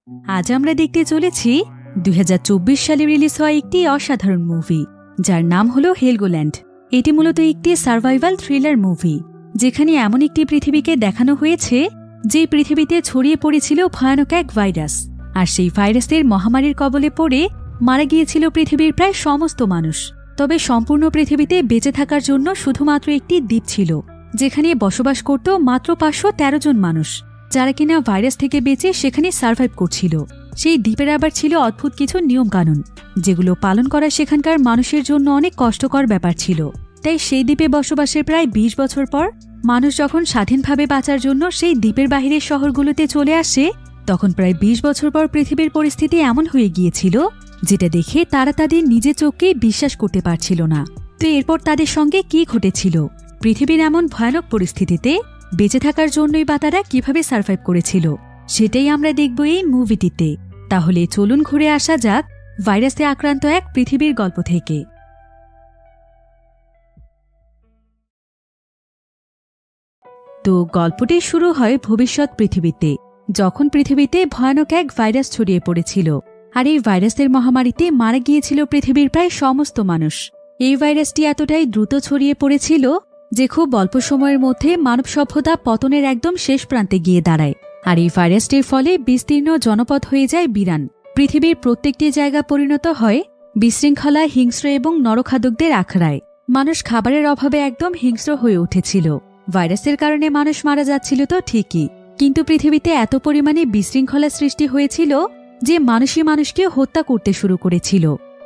আজ আমরা দেখতে চলেছি ২০২৪ সালে রিলিজ হওয়া একটি অসাধারণ মুভি, যার নাম হলো হেলগোল্যান্ড। এটি মূলত একটি সার্ভাইভাল থ্রিলার মুভি, যেখানে এমন একটি পৃথিবীকে দেখানো হয়েছে যে পৃথিবীতে ছড়িয়ে পড়েছিল ভয়ানক এক ভাইরাস, আর সেই ভাইরাসের মহামারীর কবলে পড়ে মারা গিয়েছিল পৃথিবীর প্রায় সমস্ত মানুষ। তবে সম্পূর্ণ পৃথিবীতে বেঁচে থাকার জন্য শুধুমাত্র একটি দ্বীপ ছিল, যেখানে বসবাস করত মাত্র ৫১৩ জন মানুষ, যারা কিনা ভাইরাস থেকে বেঁচে সেখানে সার্ভাইভ করছিল। সেই দ্বীপের আবার ছিল অদ্ভুত কিছু নিয়মকানুন, যেগুলো পালন করা সেখানকার মানুষের জন্য অনেক কষ্টকর ব্যাপার ছিল। তাই সেই দ্বীপে বসবাসের প্রায় ২০ বছর পর মানুষ যখন স্বাধীনভাবে বাঁচার জন্য সেই দ্বীপের বাহিরের শহরগুলোতে চলে আসে, তখন প্রায় ২০ বছর পর পৃথিবীর পরিস্থিতি এমন হয়ে গিয়েছিল যেটা দেখে তারা তাদের নিজের চোখকেই বিশ্বাস করতে পারছিল না। তো এরপর তাদের সঙ্গে কি ঘটেছিল, পৃথিবীর এমন ভয়ানক পরিস্থিতিতে বেঁচে থাকার জন্যই বা তারা কিভাবে সার্ভাইভ করেছিল, সেটাই আমরা দেখব এই মুভিটিতে। তাহলে চলুন ঘুরে আসা যাক ভাইরাসে আক্রান্ত এক পৃথিবীর গল্প থেকে। তো গল্পটি শুরু হয় ভবিষ্যৎ পৃথিবীতে, যখন পৃথিবীতে ভয়ানক এক ভাইরাস ছড়িয়ে পড়েছিল, আর এই ভাইরাসের মহামারীতে মারা গিয়েছিল পৃথিবীর প্রায় সমস্ত মানুষ। এই ভাইরাসটি এতটাই দ্রুত ছড়িয়ে পড়েছিল যে খুব অল্প সময়ের মধ্যে মানব সভ্যতা পতনের একদম শেষ প্রান্তে গিয়ে দাঁড়ায়। আর এই ভাইরাসটির ফলে বিস্তীর্ণ জনপদ হয়ে যায় বিরান। পৃথিবীর প্রত্যেকটি জায়গা পরিণত হয় বিশৃঙ্খলা, হিংস্র এবং নরখাদকদের আখড়ায়। মানুষ খাবারের অভাবে একদম হিংস্র হয়ে উঠেছিল। ভাইরাসের কারণে মানুষ মারা যাচ্ছিল তো ঠিকই, কিন্তু পৃথিবীতে এত পরিমাণে বিশৃঙ্খলা সৃষ্টি হয়েছিল যে মানুষই মানুষকে হত্যা করতে শুরু করেছিল।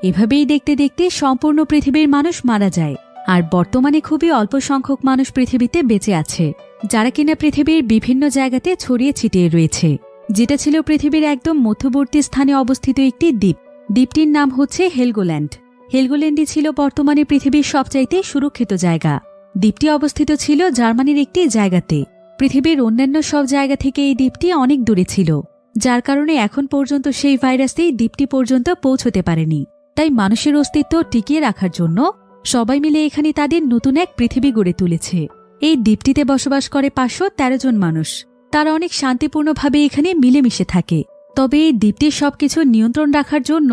এভাবেই দেখতে দেখতে সম্পূর্ণ পৃথিবীর মানুষ মারা যায়। আর বর্তমানে খুবই অল্প সংখ্যক মানুষ পৃথিবীতে বেঁচে আছে, যারা কিনা পৃথিবীর বিভিন্ন জায়গাতে ছড়িয়ে ছিটিয়ে রয়েছে। যেটা ছিল পৃথিবীর একদম মধ্যবর্তী স্থানে অবস্থিত একটি দ্বীপ। দ্বীপটির নাম হচ্ছে হেলগোল্যান্ড। হেলগোল্যান্ডই ছিল বর্তমানে পৃথিবীর সবচাইতে সুরক্ষিত জায়গা। দ্বীপটি অবস্থিত ছিল জার্মানির একটি জায়গাতে। পৃথিবীর অন্যান্য সব জায়গা থেকে এই দ্বীপটি অনেক দূরে ছিল, যার কারণে এখন পর্যন্ত সেই ভাইরাসই দ্বীপটি পর্যন্ত পৌঁছতে পারেনি। তাই মানুষের অস্তিত্ব টিকিয়ে রাখার জন্য সবাই মিলে এখানে তাদের নতুন এক পৃথিবী গড়ে তুলেছে। এই দ্বীপটিতে বসবাস করে ৫১৩ জন মানুষ। তারা অনেক শান্তিপূর্ণভাবে এখানে মিলেমিশে থাকে। তবে এই দ্বীপটির সবকিছু নিয়ন্ত্রণ রাখার জন্য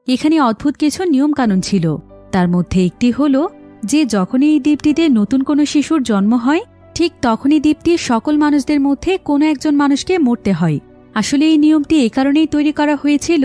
এখানে অদ্ভুত কিছু নিয়মকানুন ছিল। তার মধ্যে একটি হল যে যখনই এই দ্বীপটিতে নতুন কোনো শিশুর জন্ম হয়, ঠিক তখনই দ্বীপটির সকল মানুষদের মধ্যে কোনো একজন মানুষকে মরতে হয়। আসলে এই নিয়মটি এ কারণেই তৈরি করা হয়েছিল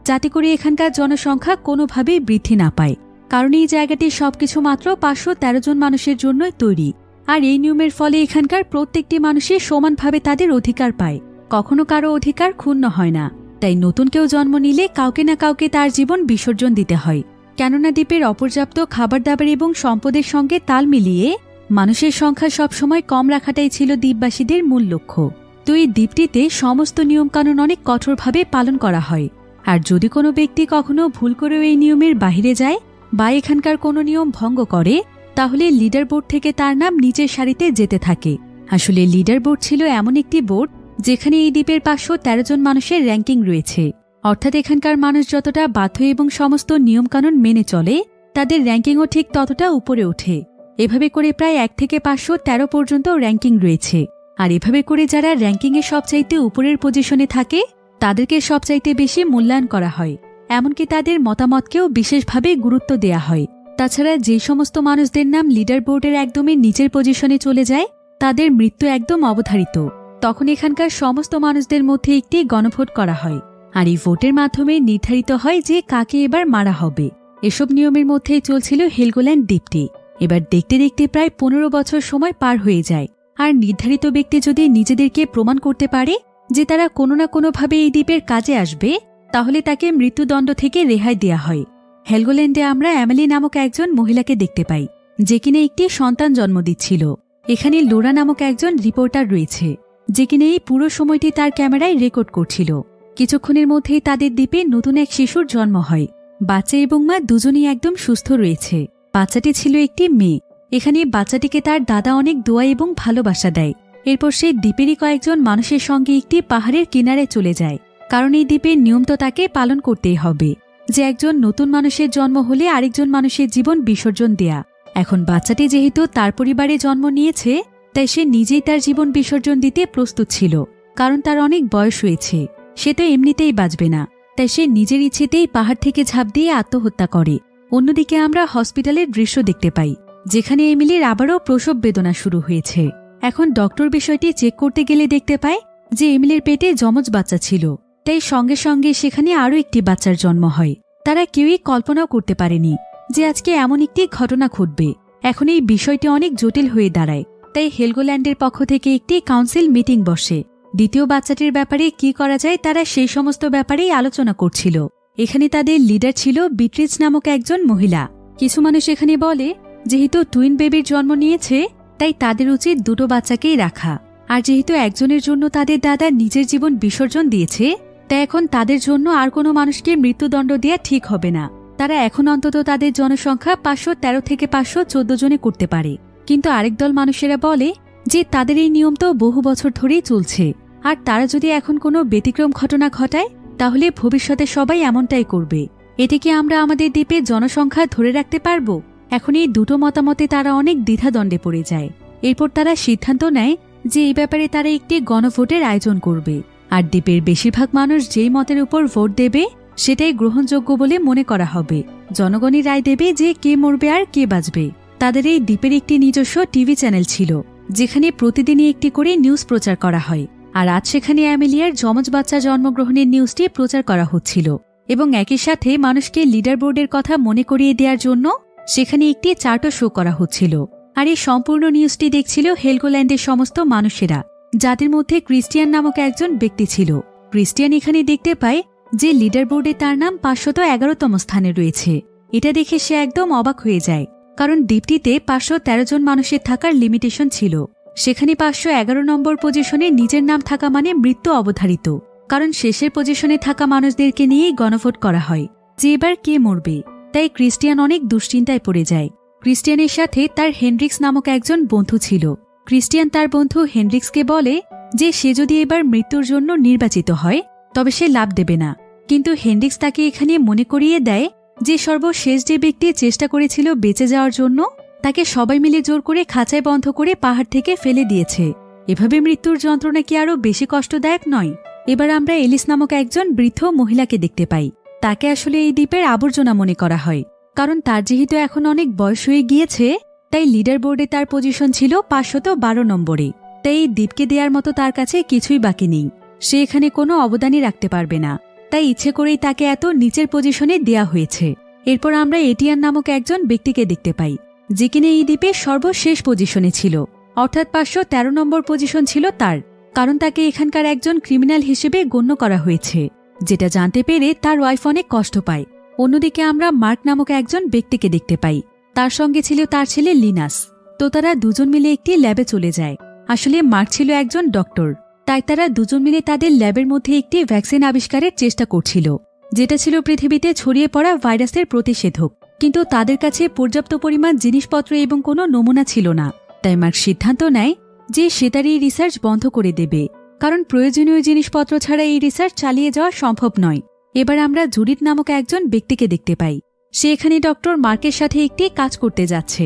যাতে করে এখানকার জনসংখ্যা কোনোভাবেই বৃদ্ধি না পায়, কারণ এই জায়গাটির সবকিছু মাত্র ৫১৩ জন মানুষের জন্যই তৈরি। আর এই নিয়মের ফলে এখানকার প্রত্যেকটি মানুষই সমানভাবে তাদের অধিকার পায়, কখনো কারো অধিকার ক্ষুণ্ণ হয় না। তাই নতুন কেউ জন্ম নিলে কাউকে না কাউকে তার জীবন বিসর্জন দিতে হয়, কেননা দ্বীপের অপর্যাপ্ত খাবার দাবার এবং সম্পদের সঙ্গে তাল মিলিয়ে মানুষের সংখ্যা সবসময় কম রাখাটাই ছিল দ্বীপবাসীদের মূল লক্ষ্য। তো এই দ্বীপটিতে সমস্ত নিয়মকানুন অনেক কঠোরভাবে পালন করা হয়। আর যদি কোনো ব্যক্তি কখনো ভুল করেও এই নিয়মের বাহিরে যায় বা এখানকার কোনো নিয়ম ভঙ্গ করে, তাহলে লিডার বোর্ড থেকে তার নাম নিচের সারিতে যেতে থাকে। আসলে লিডার বোর্ড ছিল এমন একটি বোর্ড যেখানে এই দ্বীপের ৫১৩ জন মানুষের র্যাঙ্কিং রয়েছে। অর্থাৎ এখানকার মানুষ যতটা বাধ্য এবং সমস্ত নিয়মকানুন মেনে চলে, তাদের র্যাঙ্কিংও ঠিক ততটা উপরে ওঠে। এভাবে করে প্রায় ১ থেকে ৫১৩ পর্যন্ত র্যাঙ্কিং রয়েছে। আর এভাবে করে যারা র্যাঙ্কিংয়ে সবচাইতে উপরের পজিশনে থাকে, তাদেরকে সবচাইতে বেশি মূল্যায়ন করা হয়। এমনকি তাদের মতামতকেও বিশেষভাবে গুরুত্ব দেয়া হয়। তাছাড়া যে সমস্ত মানুষদের নাম লিডার বোর্ডের একদমই নিচের পজিশনে চলে যায়, তাদের মৃত্যু একদম অবধারিত। তখন এখানকার সমস্ত মানুষদের মধ্যে একটি গণভোট করা হয়, আর এই ভোটের মাধ্যমে নির্ধারিত হয় যে কাকে এবার মারা হবে। এসব নিয়মের মধ্যেই চলছিল হেলগোল্যান্ড দ্বীপটি। এবার দেখতে দেখতে প্রায় ১৫ বছর সময় পার হয়ে যায়। আর নির্ধারিত ব্যক্তি যদি নিজেদেরকে প্রমাণ করতে পারে যে তারা কোনো না কোনোভাবে এই দ্বীপের কাজে আসবে, তাহলে তাকে মৃত্যুদণ্ড থেকে রেহাই দেয়া হয়। হেলগোল্যান্ডে আমরা অ্যামেলি নামক একজন মহিলাকে দেখতে পাই, যে কিনা একটি সন্তান জন্ম দিচ্ছিল। এখানে লোরা নামক একজন রিপোর্টার রয়েছে, যে কিনা এই পুরো সময়টি তার ক্যামেরায় রেকর্ড করছিল। কিছুক্ষণের মধ্যেই তাদের দ্বীপে নতুন এক শিশুর জন্ম হয়। বাচ্চা এবং মা দুজনেই একদম সুস্থ রয়েছে। বাচ্চাটি ছিল একটি মেয়ে। এখানে বাচ্চাটিকে তার দাদা অনেক দোয়া এবং ভালোবাসা দেয়। এরপর সেই দ্বীপেরই কয়েকজন মানুষের সঙ্গে একটি পাহাড়ের কিনারে চলে যায়, কারণ এই দ্বীপের নিয়ম তো তাকে পালন করতেই হবে যে একজন নতুন মানুষের জন্ম হলে আরেকজন মানুষের জীবন বিসর্জন দেয়া। এখন বাচ্চাটি যেহেতু তার পরিবারে জন্ম নিয়েছে, তাই সে নিজেই তার জীবন বিসর্জন দিতে প্রস্তুত ছিল, কারণ তার অনেক বয়স হয়েছে। সে তো এমনিতেই বাঁচবে না, তাই সে নিজের ইচ্ছেতেই পাহাড় থেকে ঝাঁপ দিয়ে আত্মহত্যা করে। অন্যদিকে আমরা হসপিটালের দৃশ্য দেখতে পাই, যেখানে এমিলির আবারও প্রসব বেদনা শুরু হয়েছে। এখন ডক্টর বিষয়টি চেক করতে গেলে দেখতে পায় যে এমিলির পেটে যমজ বাচ্চা ছিল, তাই সঙ্গে সঙ্গে সেখানে আরও একটি বাচ্চার জন্ম হয়। তারা কেউই কল্পনাও করতে পারেনি যে আজকে এমন একটি ঘটনা ঘটবে। এখন এই বিষয়টি অনেক জটিল হয়ে দাঁড়ায়, তাই হেলগোল্যান্ডের পক্ষ থেকে একটি কাউন্সিল মিটিং বসে। দ্বিতীয় বাচ্চাটির ব্যাপারে কি করা যায় তারা সেই সমস্ত ব্যাপারেই আলোচনা করছিল। এখানে তাদের লিডার ছিল বিট্রিজ নামক একজন মহিলা। কিছু মানুষ এখানে বলে যেহেতু টুইন বেবির জন্ম নিয়েছে তাই তাদের উচিত দুটো বাচ্চাকেই রাখা, আর যেহেতু একজনের জন্য তাদের দাদা নিজের জীবন বিসর্জন দিয়েছে তাই এখন তাদের জন্য আর কোনো মানুষকে মৃত্যুদণ্ড দেওয়া ঠিক হবে না। তারা এখন অন্তত তাদের জনসংখ্যা 513 থেকে 514 জনে করতে পারে। কিন্তু আরেক দল মানুষেরা বলে যে তাদের এই নিয়ম তো বহু বছর ধরেই চলছে, আর তারা যদি এখন কোনো ব্যতিক্রম ঘটনা ঘটায় তাহলে ভবিষ্যতে সবাই এমনটাই করবে। এতে কি আমরা আমাদের দ্বীপে জনসংখ্যা ধরে রাখতে পারব? এখন এই দুটো মতামতে তারা অনেক দ্বিধাদ্বন্দ্বে পড়ে যায়। এরপর তারা সিদ্ধান্ত নেয় যে এই ব্যাপারে তারা একটি গণভোটের আয়োজন করবে, আর দ্বীপের বেশিরভাগ মানুষ যেই মতের উপর ভোট দেবে সেটাই গ্রহণযোগ্য বলে মনে করা হবে। জনগণই রায় দেবে যে কে মরবে আর কে বাঁচবে। তাদের এই দ্বীপের একটি নিজস্ব টিভি চ্যানেল ছিল, যেখানে প্রতিদিনই একটি করে নিউজ প্রচার করা হয়, আর আজ সেখানে অ্যামেলিয়ার যমজ বাচ্চা জন্মগ্রহণের নিউজটি প্রচার করা হচ্ছিল, এবং একই সাথে মানুষকে লিডার বোর্ডের কথা মনে করিয়ে দেওয়ার জন্য সেখানে একটি চার্টও শো করা হচ্ছিল। আর এই সম্পূর্ণ নিউজটি দেখছিল হেলগোল্যান্ডের সমস্ত মানুষেরা, যাদের মধ্যে ক্রিস্টিয়ান নামক একজন ব্যক্তি ছিল। ক্রিস্টিয়ান এখানে দেখতে পায় যে লিডার বোর্ডে তার নাম 511তম স্থানে রয়েছে। এটা দেখে সে একদম অবাক হয়ে যায়, কারণ দ্বীপটিতে 513 জন মানুষের থাকার লিমিটেশন ছিল। সেখানে 511 নম্বর পজিশনে নিজের নাম থাকা মানে মৃত্যু অবধারিত, কারণ শেষের পজিশনে থাকা মানুষদেরকে নিয়েই গণভোট করা হয় যে এবার কে মরবে। তাই ক্রিস্টিয়ান অনেক দুশ্চিন্তায় পড়ে যায়। ক্রিস্টিয়ানের সাথে তার হেনরিক্স নামক একজন বন্ধু ছিল। ক্রিস্টিয়ান তার বন্ধু হেনরিক্সকে বলে যে সে যদি এবার মৃত্যুর জন্য নির্বাচিত হয় তবে সে লাভ দেবে না, কিন্তু হেনরিক্স তাকে এখানে মনে করিয়ে দেয় যে সর্বশেষ যে ব্যক্তি চেষ্টা করেছিল বেঁচে যাওয়ার জন্য তাকে সবাই মিলে জোর করে খাঁচায় বন্ধ করে পাহাড় থেকে ফেলে দিয়েছে। এভাবে মৃত্যুর যন্ত্রণা কি আরও বেশি কষ্টদায়ক নয়? এবার আমরা এলিস নামক একজন বৃদ্ধ মহিলাকে দেখতে পাই। তাকে আসলে এই দ্বীপের আবর্জনা মনে করা হয়, কারণ তার যেহেতু এখন অনেক বয়স হয়ে গিয়েছে তাই লিডার বোর্ডে তার পজিশন ছিল 512 নম্বরে। তাই এই দ্বীপকে দেওয়ার মতো তার কাছে কিছুই বাকি নেই। সে এখানে কোনো অবদানই রাখতে পারবে না, তাই ইচ্ছে করেই তাকে এত নিচের পজিশনে দেয়া হয়েছে। এরপর আমরা এটিয়ান নামক একজন ব্যক্তিকে দেখতে পাই, যে কিনা এই দ্বীপের সর্বশেষ পজিশনে ছিল, অর্থাৎ 513 নম্বর পজিশন ছিল তার, কারণ তাকে এখানকার একজন ক্রিমিনাল হিসেবে গণ্য করা হয়েছে, যেটা জানতে পেরে তার ওয়াইফ অনেক কষ্ট পায়। অন্যদিকে আমরা মার্ক নামক একজন ব্যক্তিকে দেখতে পাই, তার সঙ্গে ছিল তার ছেলে লিনাস। তো তারা দুজন মিলে একটি ল্যাবে চলে যায়। আসলে মার্ক ছিল একজন ডক্টর, তাই তারা দুজন মিলে তাদের ল্যাবের মধ্যে একটি ভ্যাকসিন আবিষ্কারের চেষ্টা করছিল, যেটা ছিল পৃথিবীতে ছড়িয়ে পড়া ভাইরাসের প্রতিষেধক। কিন্তু তাদের কাছে পর্যাপ্ত পরিমাণ জিনিসপত্র এবং কোনো নমুনা ছিল না। তাই মার্ক সিদ্ধান্ত নেয় যে সে তার এই রিসার্চ বন্ধ করে দেবে, কারণ প্রয়োজনীয় জিনিসপত্র ছাড়া এই রিসার্চ চালিয়ে যাওয়া সম্ভব নয়। এবার আমরা জুডিথ নামক একজন ব্যক্তিকে দেখতে পাই। সে এখানে ডক্টর মার্কের সাথে একটি কাজ করতে যাচ্ছে।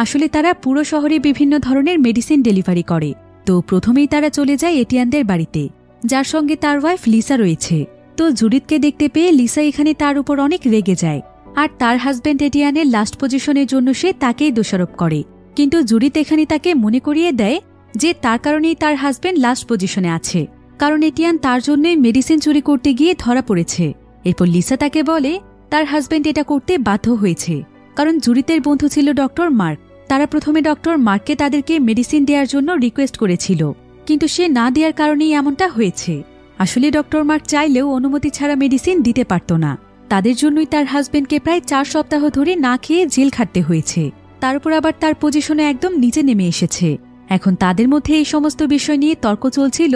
আসলে তারা পুরো শহরে বিভিন্ন ধরনের মেডিসিন ডেলিভারি করে। তো প্রথমেই তারা চলে যায় এটিয়ানদের বাড়িতে, যার সঙ্গে তার ওয়াইফ লিসা রয়েছে। তো জুডিথকে দেখতে পেয়ে লিসা এখানে তার উপর অনেক রেগে যায়, আর তার হাজব্যান্ড এটিয়ানের লাস্ট পজিশনের জন্য সে তাকেই দোষারোপ করে। কিন্তু জুডিথ এখানে তাকে মনে করিয়ে দেয় যে তার কারণেই তার হাজব্যান্ড লাস্ট পজিশনে আছে, কারণ এটিয়ান তার জন্যই মেডিসিন চুরি করতে গিয়ে ধরা পড়েছে। এরপর লিসা তাকে বলে তার হাজব্যান্ড এটা করতে বাধ্য হয়েছে, কারণ জুডিথের বন্ধু ছিল ডক্টর মার্ক। তারা প্রথমে ডক্টর মার্ককে তাদেরকে মেডিসিন দেওয়ার জন্য রিকোয়েস্ট করেছিল, কিন্তু সে না দেওয়ার কারণেই এমনটা হয়েছে। আসলে ডক্টর মার্ক চাইলেও অনুমতি ছাড়া মেডিসিন দিতে পারত না। তাদের জন্যই তার হাজব্যান্ডকে প্রায় 4 সপ্তাহ ধরে না খেয়ে জেল খাটতে হয়েছে। তার উপর আবার তার পজিশনে একদম নিচে নেমে এসেছে। এখন তাদের মধ্যে এই সমস্ত বিষয় নিয়ে তর্ক চলছিল।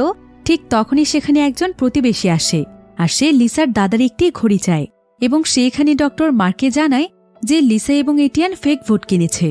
ঠিক তখনই সেখানে একজন প্রতিবেশী আসে, আর সে লিসার দাদার একটি ঘড়ি চায়, এবং সে এখানে ডক্টর মার্ককে জানায় যে লিসা এবং এটিয়ান ফেক ভোট কিনেছে,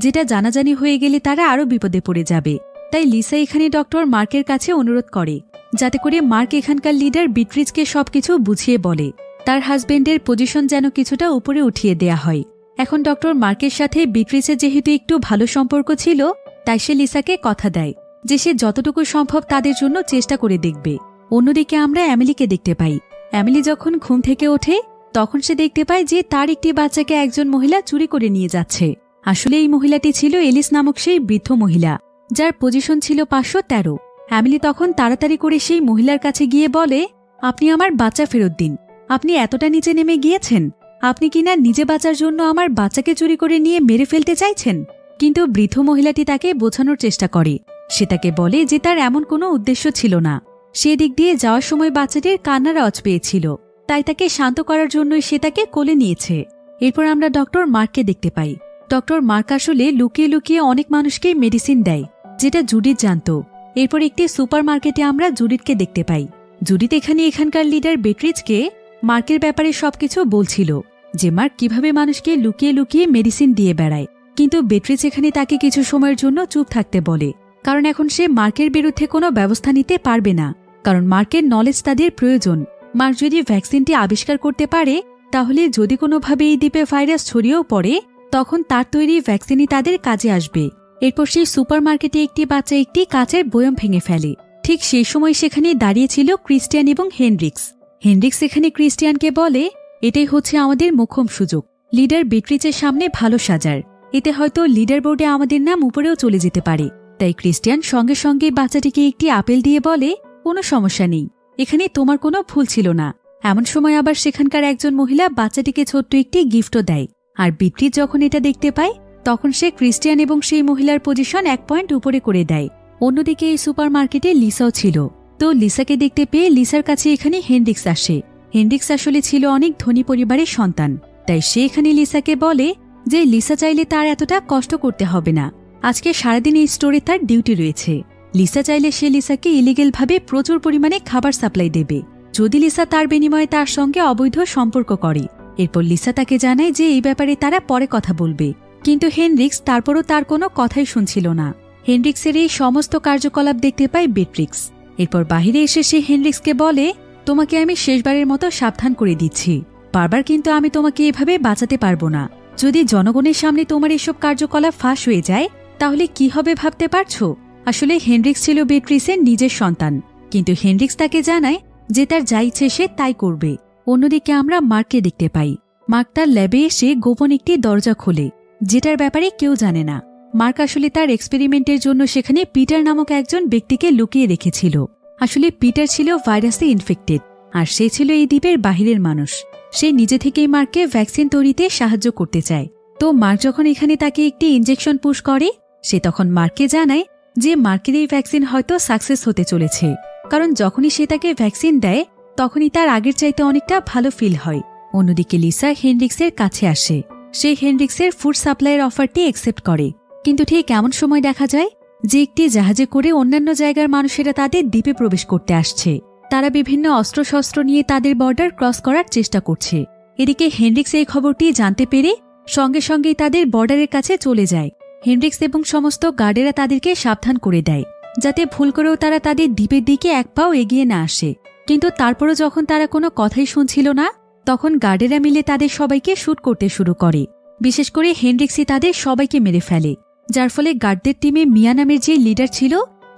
যেটা জানাজানি হয়ে গেলে তারা আরও বিপদে পড়ে যাবে। তাই লিসা এখানে ডক্টর মার্কের কাছে অনুরোধ করে যাতে করে মার্ক এখানকার লিডার বিট্রিজকে সবকিছু বুঝিয়ে বলে তার হাজব্যান্ডের পজিশন যেন কিছুটা উপরে উঠিয়ে দেয়া হয়। এখন ডক্টর মার্কের সাথে বিট্রিজের যেহেতু একটু ভালো সম্পর্ক ছিল, তাই সে লিসাকে কথা দেয় যে সে যতটুকু সম্ভব তাদের জন্য চেষ্টা করে দেখবে। অন্যদিকে আমরা অ্যামিলিকে দেখতে পাই। অ্যামিলি যখন ঘুম থেকে ওঠে তখন সে দেখতে পায় যে তার একটি বাচ্চাকে একজন মহিলা চুরি করে নিয়ে যাচ্ছে। আসলে এই মহিলাটি ছিল এলিস নামক সেই বৃদ্ধ মহিলা, যার পজিশন ছিল 513। অ্যামিলি তখন তাড়াতাড়ি করে সেই মহিলার কাছে গিয়ে বলে, আপনি আমার বাচ্চা ফেরত দিন। আপনি এতটা নিচে নেমে গিয়েছেন? আপনি কিনা নিজে বাঁচার জন্য আমার বাচ্চাকে চুরি করে নিয়ে মেরে ফেলতে চাইছেন? কিন্তু বৃদ্ধ মহিলাটি তাকে বোঝানোর চেষ্টা করে। সে তাকে বলে যে তার এমন কোনো উদ্দেশ্য ছিল না। সে দিক দিয়ে যাওয়ার সময় বাচ্চাটির কান্নার আওয়াজ পেয়েছিল, তাই তাকে শান্ত করার জন্যই সে তাকে কোলে নিয়েছে। এরপর আমরা ডক্টর মার্ককে দেখতে পাই। ডক্টর মার্ক আসলে লুকিয়ে লুকিয়ে অনেক মানুষকে মেডিসিন দেয়, যেটা জুডিথ জানত। এরপর একটি সুপার মার্কেটে আমরা জুডিথকে দেখতে পাই। জুডিথ এখানকার লিডার বেট্রিজকে মার্কের ব্যাপারে সবকিছু বলছিল, যে মার্ক কিভাবে মানুষকে লুকিয়ে লুকিয়ে মেডিসিন দিয়ে বেড়ায়। কিন্তু বেট্রিজ এখানে তাকে কিছু সময়ের জন্য চুপ থাকতে বলে, কারণ এখন সে মার্কের বিরুদ্ধে কোনো ব্যবস্থা নিতে পারবে না, কারণ মার্কের নলেজ তাদের প্রয়োজন। মার্ক যদি ভ্যাকসিনটি আবিষ্কার করতে পারে, তাহলে যদি কোনোভাবে এই দ্বীপে ভাইরাস ছড়িয়েও পড়ে, তখন তার তৈরি ভ্যাকসিনই তাদের কাজে আসবে। এরপর সেই সুপার মার্কেটে একটি বাচ্চা একটি কাচের বয়ম ভেঙে ফেলে। ঠিক সেই সময় সেখানে দাঁড়িয়েছিল ক্রিস্টিয়ান এবং হেনরিক্স। হেনরিক্স এখানে ক্রিস্টিয়ানকে বলে, এটাই হচ্ছে আমাদের মোক্ষম সুযোগ লিডার বেট্রিজের সামনে ভালো সাজার। এতে হয়তো লিডার বোর্ডে আমাদের নাম উপরেও চলে যেতে পারে। তাই ক্রিস্টিয়ান সঙ্গে সঙ্গে বাচ্চাটিকে একটি আপেল দিয়ে বলে, কোনো সমস্যা নেই, এখানে তোমার কোনো ভুল ছিল না। এমন সময় আবার সেখানকার একজন মহিলা বাচ্চাটিকে ছোট্ট একটি গিফটও দেয়। আর বেট্রিজ যখন এটা দেখতে পায়, তখন সে ক্রিস্টিয়ান এবং সেই মহিলার পজিশন 1 পয়েন্ট উপরে করে দেয়। অন্যদিকে এই সুপার মার্কেটে লিসাও ছিল। তো লিসাকে দেখতে পেয়ে লিসার কাছে এখানে হেনরিক্স আসে। হেনরিক্স আসলে ছিল অনেক ধনী পরিবারের সন্তান, তাই সে এখানে লিসাকে বলে যে লিসা চাইলে তার এতটা কষ্ট করতে হবে না। আজকে সারাদিন এই স্টোরে তার ডিউটি রয়েছে। লিসা চাইলে সে লিসাকে ইলিগেলভাবে প্রচুর পরিমাণে খাবার সাপ্লাই দেবে, যদি লিসা তার বিনিময়ে তার সঙ্গে অবৈধ সম্পর্ক করে। এরপর লিসা তাকে জানায় যে এই ব্যাপারে তারা পরে কথা বলবে। কিন্তু হেনরিক্স তারপরও তার কোনো কথাই শুনছিল না। হেনরিক্সের এই সমস্ত কার্যকলাপ দেখতে পায় বেট্রিক্স। এরপর বাহিরে এসে সে হেনরিক্সকে বলে, তোমাকে আমি শেষবারের মতো সাবধান করে দিচ্ছি, বারবার কিন্তু আমি তোমাকে এভাবে বাঁচাতে পারবো না। যদি জনগণের সামনে তোমার এসব কার্যকলাপ ফাঁস হয়ে যায়, তাহলে কি হবে ভাবতে পারছো? আসলে হেনরিক্স ছিল বেট্রিসের নিজের সন্তান, কিন্তু হেনরিক্স তাকে জানায় যে তার যা ইচ্ছে সে তাই করবে। অন্যদিকে আমরা মার্ককে দেখতে পাই। মার্ক তার ল্যাবে এসে গোপন একটি দরজা খোলে, যেটার ব্যাপারে কেউ জানে না। মার্ক আসলে তার এক্সপেরিমেন্টের জন্য সেখানে পিটার নামক একজন ব্যক্তিকে লুকিয়ে রেখেছিল। আসলে পিটার ছিল ভাইরাসে ইনফেক্টেড, আর সে ছিল এই দ্বীপের বাহিরের মানুষ। সে নিজে থেকেই মার্ককে ভ্যাকসিন তৈরিতে সাহায্য করতে চায়। তো মার্ক যখন এখানে তাকে একটি ইনজেকশন পুশ করে, সে তখন মার্ককে জানায় যে মার্কের এই ভ্যাকসিন হয়তো সাকসেস হতে চলেছে, কারণ যখনই সে তাকে ভ্যাকসিন দেয় তখনই তার আগের চাইতে অনেকটা ভালো ফিল হয়। অন্যদিকে লিসা হেনরিক্সের কাছে আসে। সে হেনরিক্সের ফুড সাপ্লাইয়ের অফারটি অ্যাকসেপ্ট করে। কিন্তু ঠিক এমন সময় দেখা যায় যে একটি জাহাজে করে অন্যান্য জায়গার মানুষেরা তাদের দ্বীপে প্রবেশ করতে আসছে। তারা বিভিন্ন অস্ত্রশস্ত্র নিয়ে তাদের বর্ডার ক্রস করার চেষ্টা করছে। এদিকে হেনরিক্স এই খবরটি জানতে পেরে সঙ্গে সঙ্গেই তাদের বর্ডারের কাছে চলে যায়। হেনরিক্স এবং সমস্ত গার্ডেরা তাদেরকে সাবধান করে দেয়, যাতে ভুল করেও তারা তাদের দ্বীপের দিকে এক পাও এগিয়ে না আসে। কিন্তু তারপরও যখন তারা কোনো কথাই শুনছিল না, তখন গার্ডেরা মিলে তাদের সবাইকে শুট করতে শুরু করে। বিশেষ করে হেনরিক্সই তাদের সবাইকে মেরে ফেলে, যার ফলে গার্ডদের টিমে মিয়া নামের যে লিডার ছিল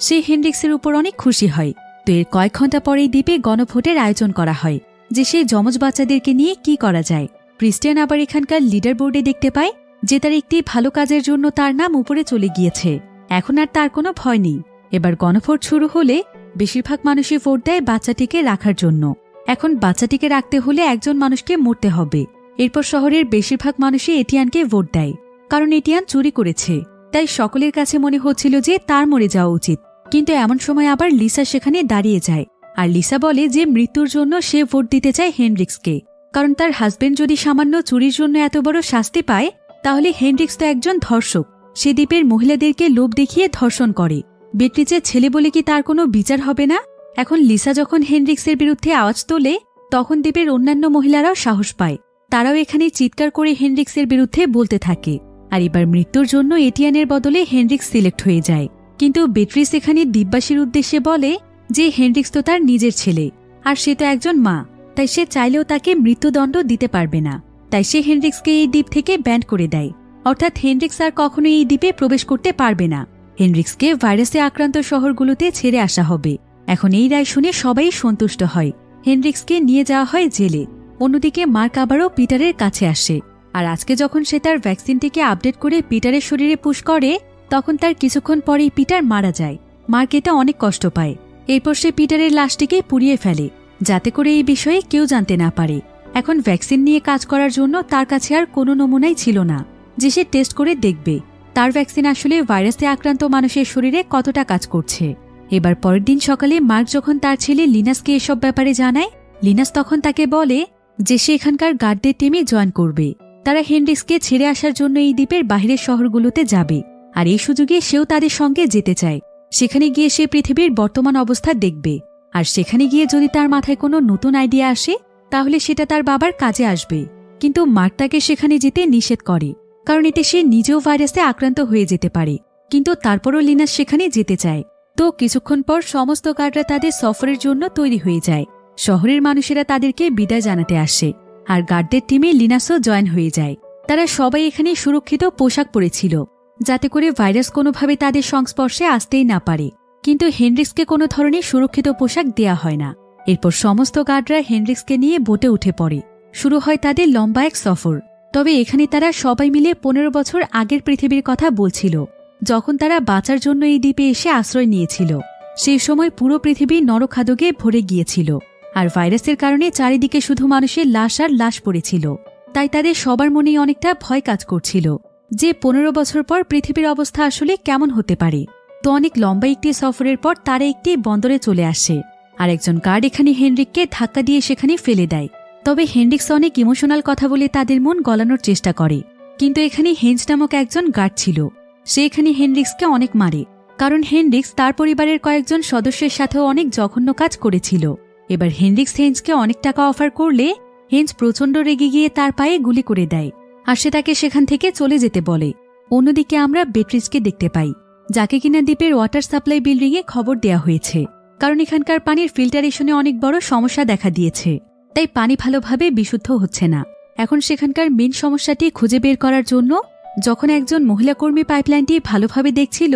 সে হেনরিক্সের উপর অনেক খুশি হয়। তো এর কয়েক ঘন্টা পরেই দ্বীপে গণভোটের আয়োজন করা হয় যে সেই যমজ বাচ্চাদেরকে নিয়ে কি করা যায়। ক্রিস্টিয়ান আবার এখানকার লিডার বোর্ডে দেখতে পায় যে তার একটি ভালো কাজের জন্য তার নাম উপরে চলে গিয়েছে। এখন আর তার কোনো ভয় নেই। এবার গণভোট শুরু হলে বেশিরভাগ মানুষই ভোট দেয় বাচ্চাটিকে রাখার জন্য। এখন বাচ্চাটিকে রাখতে হলে একজন মানুষকে মরতে হবে। এরপর শহরের বেশিরভাগ মানুষই এটিয়ানকে ভোট দেয়, কারণ এটিয়ান চুরি করেছে। তাই সকলের কাছে মনে হচ্ছিল যে তার মরে যাওয়া উচিত। কিন্তু এমন সময় আবার লিসা সেখানে দাঁড়িয়ে যায়, আর লিসা বলে যে মৃত্যুর জন্য সে ভোট দিতে চায় হেনরিক্সকে, কারণ তার হাজবেন্ড যদি সামান্য চুরির জন্য এত বড় শাস্তি পায়, তাহলে হেনরিক্স তো একজন ধর্ষক। সে দ্বীপের মহিলাদেরকে লোভ দেখিয়ে ধর্ষণ করে। বেট্রিজের ছেলে বলে কি তার কোনো বিচার হবে না? এখন লিসা যখন হেনরিক্সের বিরুদ্ধে আওয়াজ তোলে, তখন দ্বীপের অন্যান্য মহিলারাও সাহস পায়। তারাও এখানে চিৎকার করে হেনরিক্সের বিরুদ্ধে বলতে থাকে। আর এবার মৃত্যুর জন্য এটিয়ানের বদলে হেনরিক্স সিলেক্ট হয়ে যায়। কিন্তু বেট্রিস এখানে দ্বীপবাসীর উদ্দেশ্যে বলে যে হেনরিক্স তো তার নিজের ছেলে, আর সে তো একজন মা, তাই সে চাইলেও তাকে মৃত্যুদণ্ড দিতে পারবে না। তাই সে হেনরিক্সকে এই দ্বীপ থেকে ব্যান করে দেয়, অর্থাৎ হেনরিক্স আর কখনো এই দ্বীপে প্রবেশ করতে পারবে না। হেনরিক্সকে ভাইরাসে আক্রান্ত শহরগুলোতে ছেড়ে আসা হবে। এখন এই রায় শুনে সবাই সন্তুষ্ট হয়। হেনরিক্সকে নিয়ে যাওয়া হয় জেলে। অন্যদিকে মার্ক আবারও পিটারের কাছে আসে, আর আজকে যখন সে তার ভ্যাকসিনটিকে আপডেট করে পিটারের শরীরে পুশ করে, তখন তার কিছুক্ষণ পরেই পিটার মারা যায়। মার্ক এটা অনেক কষ্ট পায়। এরপর সে পিটারের লাশটিকে পুড়িয়ে ফেলে, যাতে করে এই বিষয়ে কেউ জানতে না পারে। এখন ভ্যাকসিন নিয়ে কাজ করার জন্য তার কাছে আর কোনো নমুনাই ছিল না যে সে টেস্ট করে দেখবে তার ভ্যাকসিন আসলে ভাইরাসে আক্রান্ত মানুষের শরীরে কতটা কাজ করছে। এবার পরের দিন সকালে মার্ক যখন তার ছেলে লিনাসকে এসব ব্যাপারে জানায়, লিনাস তখন তাকে বলে যে সে এখানকার গার্ডদের টিমে জয়েন করবে। তারা হেনরিক্সকে ছেড়ে আসার জন্য এই দ্বীপের বাহিরের শহরগুলোতে যাবে, আর এই সুযোগে সেও তাদের সঙ্গে যেতে চায়। সেখানে গিয়ে সে পৃথিবীর বর্তমান অবস্থা দেখবে, আর সেখানে গিয়ে যদি তার মাথায় কোনো নতুন আইডিয়া আসে তাহলে সেটা তার বাবার কাজে আসবে। কিন্তু মার্ক তাকে সেখানে যেতে নিষেধ করে, কারণ এতে সে নিজেও ভাইরাসে আক্রান্ত হয়ে যেতে পারে। কিন্তু তারপরও লিনাস সেখানে যেতে চায়। তো কিছুক্ষণ পর সমস্ত গার্ডরা তাদের সফরের জন্য তৈরি হয়ে যায়। শহরের মানুষেরা তাদেরকে বিদায় জানাতে আসে, আর গার্ডদের টিমে লিনাসও জয়েন হয়ে যায়। তারা সবাই এখানে সুরক্ষিত পোশাক পরেছিল, যাতে করে ভাইরাস কোনোভাবে তাদের সংস্পর্শে আসতেই না পারে। কিন্তু হেনরিক্সকে কোনো ধরনের সুরক্ষিত পোশাক দেয়া হয় না। এরপর সমস্ত গার্ডরা হেনরিক্সকে নিয়ে বোটে উঠে পড়ে। শুরু হয় তাদের লম্বা এক সফর। তবে এখানে তারা সবাই মিলে 15 বছর আগের পৃথিবীর কথা বলছিল, যখন তারা বাঁচার জন্য এই দ্বীপে এসে আশ্রয় নিয়েছিল। সেই সময় পুরো পৃথিবী নরখাদকে ভরে গিয়েছিল, আর ভাইরাসের কারণে চারিদিকে শুধু মানুষের লাশ আর লাশ পড়েছিল। তাই তাদের সবার মনেই অনেকটা ভয় কাজ করছিল যে 15 বছর পর পৃথিবীর অবস্থা আসলে কেমন হতে পারে। তো অনেক লম্বা একটি সফরের পর তারা একটি বন্দরে চলে আসে, আর একজন গার্ড এখানে হেনরিককে ধাক্কা দিয়ে সেখানে ফেলে দেয়। তবে হেনরিক্স অনেক ইমোশনাল কথা বলে তাদের মন গলানোর চেষ্টা করে। কিন্তু এখানে হেঞ্জ নামক একজন গার্ড ছিল, সে এখানে হেনরিক্সকে অনেক মারে, কারণ হেনরিক্স তার পরিবারের কয়েকজন সদস্যের সাথেও অনেক জঘন্য কাজ করেছিল। এবার হেনরিক্স হেঞ্জকে অনেক টাকা অফার করলে হেঞ্জ প্রচণ্ড রেগে গিয়ে তার পায়ে গুলি করে দেয়, আর সে তাকে সেখান থেকে চলে যেতে বলে। অন্যদিকে আমরা বেট্রিজকে দেখতে পাই, যাকে কিনা দ্বীপের ওয়াটার সাপ্লাই বিল্ডিংয়ে খবর দেয়া হয়েছে, কারণ এখানকার পানির ফিল্টারেশনে অনেক বড় সমস্যা দেখা দিয়েছে। তাই পানি ভালোভাবে বিশুদ্ধ হচ্ছে না। এখন সেখানকার মেন সমস্যাটি খুঁজে বের করার জন্য যখন একজন মহিলা কর্মী পাইপলাইনটি ভালোভাবে দেখছিল,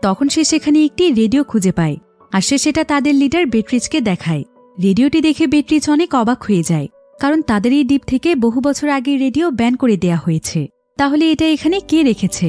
তখন সে সেখানে একটি রেডিও খুঁজে পায়, আর সে সেটা তাদের লিডার বেট্রিজকে দেখায়। রেডিওটি দেখে বেট্রিজ অনেক অবাক হয়ে যায়, কারণ তাদের এই দ্বীপ থেকে বহু বছর আগে রেডিও ব্যান করে দেয়া হয়েছে। তাহলে এটা এখানে কে রেখেছে?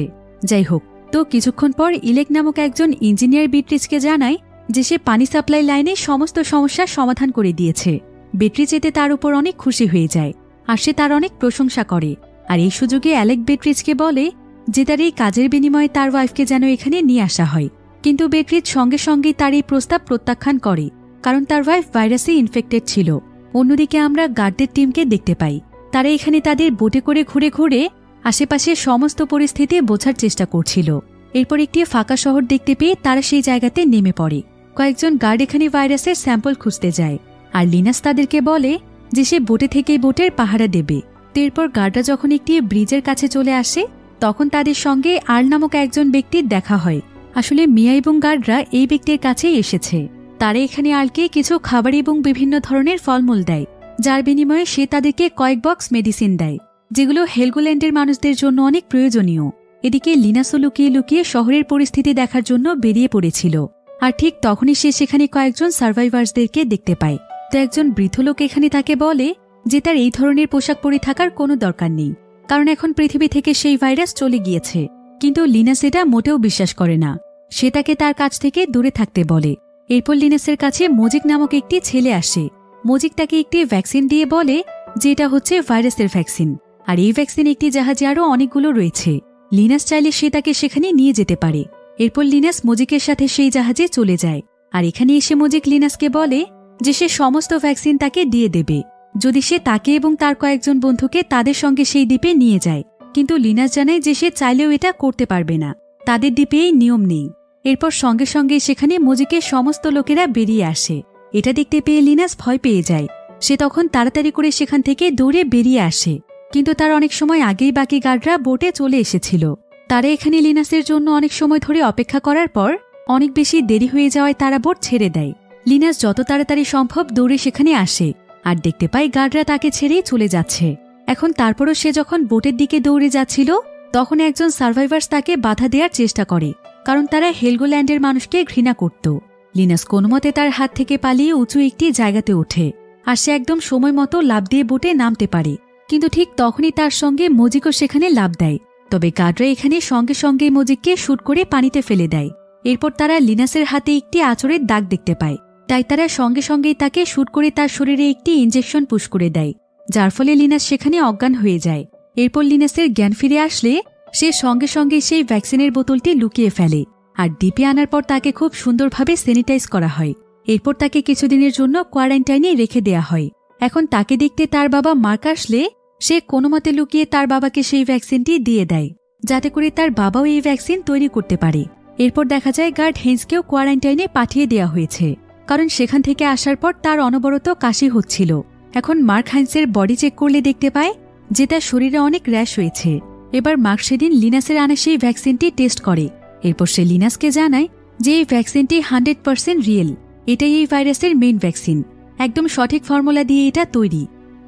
যাই হোক, তো কিছুক্ষণ পর ইলেক নামক একজন ইঞ্জিনিয়ার বেট্রিজকে জানায় যে সে পানি সাপ্লাই লাইনে সমস্ত সমস্যার সমাধান করে দিয়েছে। বেট্রিজ এতে তার উপর অনেক খুশি হয়ে যায়, আর সে তার অনেক প্রশংসা করে। আর এই সুযোগে অ্যালেক বেট্রিজকে বলে যে তার এই কাজের বিনিময়ে তার ওয়াইফকে যেন এখানে নিয়ে আসা হয়। কিন্তু বেট্রিজ সঙ্গে সঙ্গেই তার এই প্রস্তাব প্রত্যাখ্যান করে, কারণ তার ওয়াইফ ভাইরাসে ইনফেক্টেড ছিল। অন্যদিকে আমরা গার্ডদের টিমকে দেখতে পাই, তারা এখানে তাদের বোটে করে ঘুরে ঘুরে আশেপাশের সমস্ত পরিস্থিতি বোঝার চেষ্টা করছিল। এরপর একটি ফাঁকা শহর দেখতে পেয়ে তারা সেই জায়গাতে নেমে পড়ে। কয়েকজন গার্ড এখানে ভাইরাসের স্যাম্পল খুঁজতে যায়, আর লিনাস তাদেরকে বলে যে সে বোটে থেকেই বোটের পাহারা দেবে। এরপর গার্ডরা যখন একটি ব্রিজের কাছে চলে আসে, তখন তাদের সঙ্গে আর্ল নামক একজন ব্যক্তির দেখা হয়। আসলে মিয়া এবং গার্ডরা এই ব্যক্তির কাছেই এসেছে। তারা এখানে আর্লকে কিছু খাবার এবং বিভিন্ন ধরনের ফলমূল দেয়, যার বিনিময়ে সে তাদেরকে কয়েক বক্স মেডিসিন দেয়, যেগুলো হেলগোল্যান্ডের মানুষদের জন্য অনেক প্রয়োজনীয়। এদিকে লিনাসও লুকিয়ে লুকিয়ে শহরের পরিস্থিতি দেখার জন্য বেরিয়ে পড়েছিল, আর ঠিক তখনই সে সেখানে কয়েকজন সার্ভাইভার্সদেরকে দেখতে পায়। তো একজন বৃদ্ধ লোক এখানে তাকে বলে যে তার এই ধরনের পোশাক পরে থাকার কোনো দরকার নেই, কারণ এখন পৃথিবী থেকে সেই ভাইরাস চলে গিয়েছে। কিন্তু লিনাস এটা মোটেও বিশ্বাস করে না, সে তাকে তার কাছ থেকে দূরে থাকতে বলে। এরপর লিনাসের কাছে মজিক নামক একটি ছেলে আসে। মজিক তাকে একটি ভ্যাকসিন দিয়ে বলে যে এটা হচ্ছে ভাইরাসের ভ্যাকসিন, আর এই ভ্যাকসিন একটি জাহাজে আরও অনেকগুলো রয়েছে। লিনাস চাইলে সে তাকে সেখানে নিয়ে যেতে পারে। এরপর লিনাস মজিকের সাথে সেই জাহাজে চলে যায়, আর এখানে এসে মজিক লিনাসকে বলে যে সে সমস্ত ভ্যাকসিন তাকে দিয়ে দেবে যদি সে তাকে এবং তার কয়েকজন বন্ধুকে তাদের সঙ্গে সেই দ্বীপে নিয়ে যায়। কিন্তু লিনাস জানায় যে সে চাইলেও এটা করতে পারবে না, তাদের দ্বীপে এই নিয়ম নেই। এরপর সঙ্গে সঙ্গে সেখানে মজিকের সমস্ত লোকেরা বেরিয়ে আসে। এটা দেখতে পেয়ে লিনাস ভয় পেয়ে যায়। সে তখন তাড়াতাড়ি করে সেখান থেকে দৌড়ে বেরিয়ে আসে, কিন্তু তার অনেক সময় আগেই বাকি গার্ডরা বোটে চলে এসেছিল। তারা এখানে লিনাসের জন্য অনেক সময় ধরে অপেক্ষা করার পর অনেক বেশি দেরি হয়ে যাওয়ায় তারা বোট ছেড়ে দেয়। লিনাস যত তাড়াতাড়ি সম্ভব দৌড়ে সেখানে আসে, আর দেখতে পায় গার্ডরা তাকে ছেড়েই চলে যাচ্ছে। এখন তারপরও সে যখন বোটের দিকে দৌড়ে যাচ্ছিল, তখন একজন সার্ভাইভার্স তাকে বাধা দেওয়ার চেষ্টা করে, কারণ তারা হেলগোল্যান্ডের মানুষকে ঘৃণা করত। লিনাস কোনোমতে তার হাত থেকে পালিয়ে উঁচু একটি জায়গাতে ওঠে আর সে একদম সময় মতো লাফ দিয়ে বোটে নামতে পারে। কিন্তু ঠিক তখনই তার সঙ্গে মজিকও সেখানে লাফ দেয়। তবে গার্ডরা এখানে সঙ্গে সঙ্গে মজিককে শুট করে পানিতে ফেলে দেয়। এরপর তারা লিনাসের হাতে একটি আঁচড়ের দাগ দেখতে পায়, তাই তারা সঙ্গে সঙ্গেই তাকে শুট করে তার শরীরে একটি ইঞ্জেকশন পুশ করে দেয়, যার ফলে লিনাস সেখানে অজ্ঞান হয়ে যায়। এরপর লিনাসের জ্ঞান ফিরে আসলে সে সঙ্গে সঙ্গে সেই ভ্যাকসিনের বোতলটি লুকিয়ে ফেলে আর দ্বীপে আনার পর তাকে খুব সুন্দরভাবে স্যানিটাইজ করা হয়। এরপর তাকে কিছুদিনের জন্য কোয়ারেন্টাইনে রেখে দেয়া হয়। এখন তাকে দেখতে তার বাবা মার্ক আসলে সে কোনোমতে লুকিয়ে তার বাবাকে সেই ভ্যাকসিনটি দিয়ে দেয়, যাতে করে তার বাবাও এই ভ্যাকসিন তৈরি করতে পারে। এরপর দেখা যায় গার্ড হেন্সকেও কোয়ারেন্টাইনে পাঠিয়ে দেওয়া হয়েছে, কারণ সেখান থেকে আসার পর তার অনবরত কাশি হচ্ছিল। এখন মার্ক হাইন্সের বডি চেক করলে দেখতে পায় যে তার শরীরে অনেক র্যাশ হয়েছে। এবার মার্ক সেদিন লিনাসের আনা সেই ভ্যাকসিনটি টেস্ট করে। এরপর সে লিনাসকে জানায় যে এই ভ্যাকসিনটি 100% রিয়েল, এটাই এই ভাইরাসের মেইন ভ্যাকসিন, একদম সঠিক ফর্মুলা দিয়ে এটা তৈরি।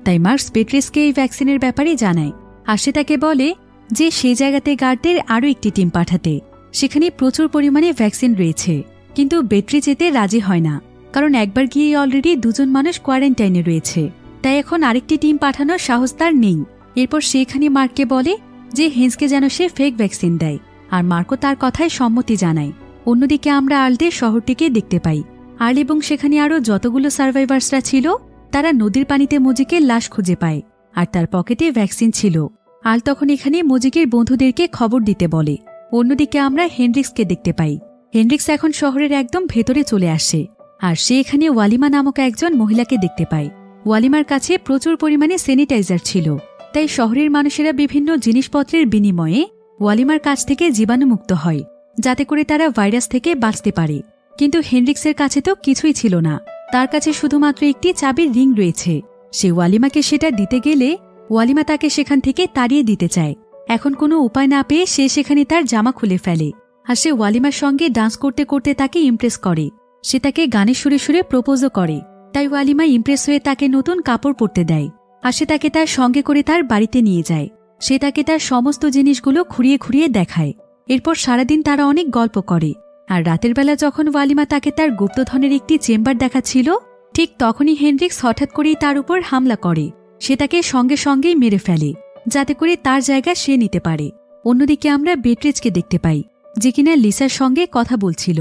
তাই মার্কস বেট্রিসকে এই ভ্যাকসিনের ব্যাপারে জানায় আর সে তাকে বলে যে সেই জায়গাতে গার্ডদের আরও একটি টিম পাঠাতে, সেখানে প্রচুর পরিমাণে ভ্যাকসিন রয়েছে। কিন্তু বেট্রি যেতে রাজি হয় না, কারণ একবার গিয়ে অলরেডি 2 জন মানুষ কোয়ারেন্টাইনে রয়েছে, তাই এখন আরেকটি টিম পাঠানোর সাহস তার নেই। এরপর সেখানে মার্ককে বলে যে হেন্সকে যেন সে ফেক ভ্যাকসিন দেয়, আর মার্কও তার কথায় সম্মতি জানায়। অন্যদিকে আমরা আর্লদের শহরটিকে দেখতে পাই। আর্ল এবং সেখানে আরও যতগুলো সার্ভাইভার্সরা ছিল তারা নদীর পানিতে মজিকের লাশ খুঁজে পায়, আর তার পকেটে ভ্যাকসিন ছিল। আর্ল তখন এখানে মজিকের বন্ধুদেরকে খবর দিতে বলে। অন্যদিকে আমরা হেনরিক্সকে দেখতে পাই। হেনরিক্স এখন শহরের একদম ভেতরে চলে আসে, আর সে এখানে ওয়ালিমা নামক একজন মহিলাকে দেখতে পায়। ওয়ালিমার কাছে প্রচুর পরিমাণে স্যানিটাইজার ছিল, তাই শহরের মানুষেরা বিভিন্ন জিনিসপত্রের বিনিময়ে ওয়ালিমার কাছ থেকে জীবাণুমুক্ত হয়, যাতে করে তারা ভাইরাস থেকে বাঁচতে পারে। কিন্তু হেনরিক্সের কাছে তো কিছুই ছিল না, তার কাছে শুধুমাত্র একটি চাবির রিং রয়েছে। সে ওয়ালিমাকে সেটা দিতে গেলে ওয়ালিমা তাকে সেখান থেকে তাড়িয়ে দিতে চায়। এখন কোনো উপায় না পেয়ে সে সেখানে তার জামা খুলে ফেলে, আর সে ওয়ালিমার সঙ্গে ডান্স করতে করতে তাকে ইমপ্রেস করে। সে তাকে গানে সুরে সুরে প্রপোজও করে, তাই ওয়ালিমা ইমপ্রেস হয়ে তাকে নতুন কাপড় পরতে দেয়, আর সে তাকে তার সঙ্গে করে তার বাড়িতে নিয়ে যায়। সে তাকে তার সমস্ত জিনিসগুলো ঘুরিয়ে ঘুরিয়ে দেখায়। এরপর সারাদিন তারা অনেক গল্প করে, আর রাতের বেলা যখন ওয়ালিমা তাকে তার গুপ্তধনের একটি চেম্বার দেখাচ্ছিল, ঠিক তখনই হেনরিক্স হঠাৎ করেই তার উপর হামলা করে। সে তাকে সঙ্গে সঙ্গেই মেরে ফেলে, যাতে করে তার জায়গা সে নিতে পারে। অন্যদিকে আমরা বেট্রিজকে দেখতে পাই, যে কিনা লিসার সঙ্গে কথা বলছিল।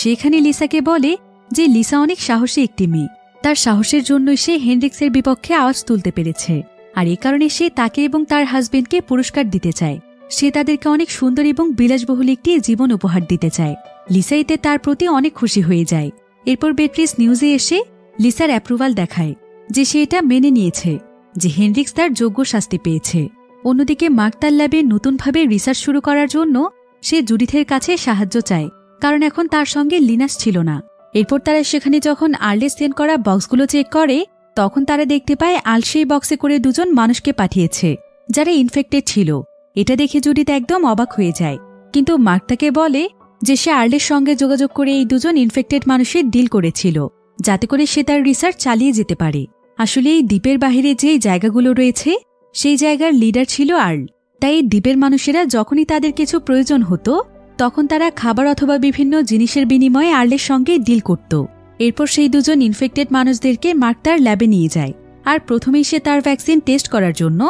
সেখানে লিসাকে বলে যে লিসা অনেক সাহসী একটি মেয়ে, তার সাহসের জন্যই সে হেনরিক্সের বিপক্ষে আওয়াজ তুলতে পেরেছে, আর এ কারণে সে তাকে এবং তার হাজবেন্ডকে পুরস্কার দিতে চায়। সে তাদেরকে অনেক সুন্দর এবং বিলাসবহুল একটি জীবন উপহার দিতে চায়। লিসা এতে তার প্রতি অনেক খুশি হয়ে যায়। এরপর বেট্রিস নিউজে এসে লিসার অ্যাপ্রুভাল দেখায় যে সে এটা মেনে নিয়েছে যে হেনরিক্স তার যোগ্য শাস্তি পেয়েছে। অন্যদিকে মার্ক তার ল্যাবে নতুনভাবে রিসার্চ শুরু করার জন্য সে জুডিথের কাছে সাহায্য চায়, কারণ এখন তার সঙ্গে লিনাস ছিল না। এরপর তারা সেখানে যখন আর্লে সেন্ড করা বক্সগুলো চেক করে, তখন তারা দেখতে পায় আর্ল সেই বক্সে করে 2 জন মানুষকে পাঠিয়েছে যারা ইনফেক্টেড ছিল। এটা দেখে জুডিথ একদম অবাক হয়ে যায়, কিন্তু মার্ক তাকে বলে যে সে আর্লের সঙ্গে যোগাযোগ করে এই 2 জন ইনফেক্টেড মানুষের ডিল করেছিল, যাতে করে সে তার রিসার্চ চালিয়ে যেতে পারে। আসলে এই দ্বীপের বাহিরে যেই জায়গাগুলো রয়েছে সেই জায়গার লিডার ছিল আর্ল, তাই এই দ্বীপের মানুষেরা যখনই তাদের কিছু প্রয়োজন হতো তখন তারা খাবার অথবা বিভিন্ন জিনিসের বিনিময়ে আর্লের সঙ্গে ডিল করত। এরপর সেই 2 জন ইনফেক্টেড মানুষদেরকে মার্ক তার ল্যাবে নিয়ে যায়, আর প্রথমেই সে তার ভ্যাকসিন টেস্ট করার জন্য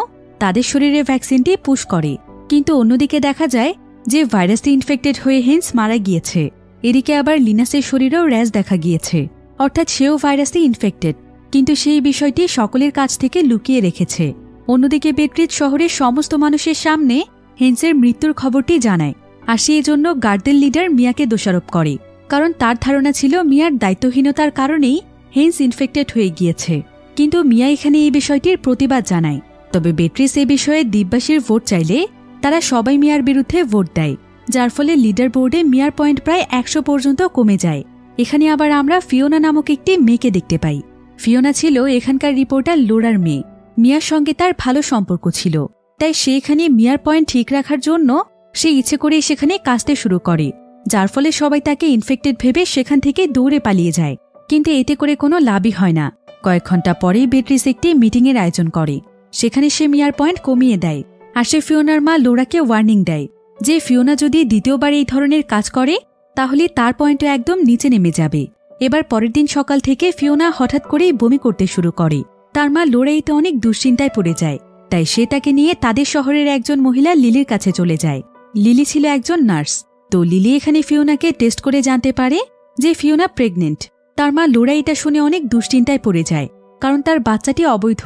তাদের শরীরে ভ্যাকসিনটি পুশ করে। কিন্তু অন্যদিকে দেখা যায় যে ভাইরাসে ইনফেক্টেড হয়ে হেন্স মারা গিয়েছে। এদিকে আবার লিনাসের শরীরেও র্যাশ দেখা গিয়েছে, অর্থাৎ সেও ভাইরাসে ইনফেক্টেড, কিন্তু সেই বিষয়টি সকলের কাছ থেকে লুকিয়ে রেখেছে। অন্যদিকে বেট্রিজ শহরের সমস্ত মানুষের সামনে হেন্সের মৃত্যুর খবরটি জানায়, আর সেই জন্য গার্ডদের লিডার মিয়াকে দোষারোপ করে, কারণ তার ধারণা ছিল মিয়ার দায়িত্বহীনতার কারণেই হেন্স ইনফেক্টেড হয়ে গিয়েছে। কিন্তু মিয়া এখানে এই বিষয়টির প্রতিবাদ জানায়। তবে বেট্রিস এ বিষয়ে দ্বীপবাসীর ভোট চাইলে তারা সবাই মিয়ার বিরুদ্ধে ভোট দেয়, যার ফলে লিডার বোর্ডে মিয়ার পয়েন্ট প্রায় 100 পর্যন্ত কমে যায়। এখানে আবার আমরা ফিওনা নামক একটি মেয়েকে দেখতে পাই। ফিওনা ছিল এখানকার রিপোর্টার লোরার মেয়ে। মিয়ার সঙ্গে তার ভালো সম্পর্ক ছিল, তাই সে এখানে মিয়ার পয়েন্ট ঠিক রাখার জন্য সে ইচ্ছে করে সেখানে কাঁচতে শুরু করে, যার ফলে সবাই তাকে ইনফেক্টেড ভেবে সেখান থেকে দৌড়ে পালিয়ে যায়। কিন্তু এতে করে কোনো লাভই হয় না। কয়েক ঘন্টা পরেই বেট্রিস একটি মিটিংয়ের আয়োজন করে, সেখানে সে মিয়ার পয়েন্ট কমিয়ে দেয়, আর সে ফিওনার মা লোরাকে ওয়ার্নিং দেয় যে ফিওনা যদি দ্বিতীয়বার এই ধরনের কাজ করে তাহলে তার পয়েন্টও একদম নিচে নেমে যাবে। এবার পরের দিন সকাল থেকে ফিওনা হঠাৎ করেই বমি করতে শুরু করে। তার মা লোরাইতে অনেক দুশ্চিন্তায় পড়ে যায়, তাই সে তাকে নিয়ে তাদের শহরের একজন মহিলা লিলির কাছে চলে যায়। লিলি ছিল একজন নার্স। তো লিলি এখানে ফিওনাকে টেস্ট করে জানতে পারে যে ফিওনা প্রেগনেন্ট। তার মা লোরা এটা শুনে অনেক দুশ্চিন্তায় পড়ে যায়, কারণ তার বাচ্চাটি অবৈধ,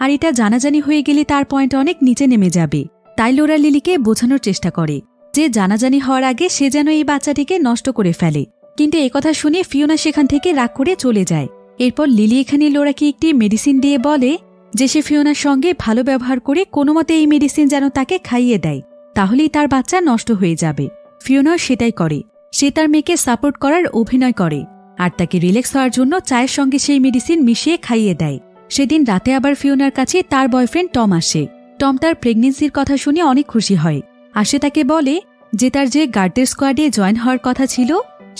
আর এটা জানাজানি হয়ে গেলে তার পয়েন্ট অনেক নিচে নেমে যাবে। তাই লোরা লিলিকে বোঝানোর চেষ্টা করে যে জানাজানি হওয়ার আগে সে যেন এই বাচ্চাটিকে নষ্ট করে ফেলে। কিন্তু একথা শুনে ফিওনা সেখান থেকে রাগ করে চলে যায়। এরপর লিলি এখানে লোরাকে একটি মেডিসিন দিয়ে বলে যে সে ফিওনার সঙ্গে ভালো ব্যবহার করে কোনোমতে এই মেডিসিন যেন তাকে খাইয়ে দেয়, তাহলেই তার বাচ্চা নষ্ট হয়ে যাবে। ফিওনাও সেটাই করে। সে তার মেয়েকে সাপোর্ট করার অভিনয় করে আর তাকে রিল্যাক্স হওয়ার জন্য চায়ের সঙ্গে সেই মেডিসিন মিশিয়ে খাইয়ে দেয়। সেদিন রাতে আবার ফিওনার কাছে তার বয়ফ্রেন্ড টম আসে। টম তার প্রেগনেন্সির কথা শুনে অনেক খুশি হয়। আর সে তাকে বলে যে তার যে গার্ডদের স্কোয়াডে জয়েন হওয়ার কথা ছিল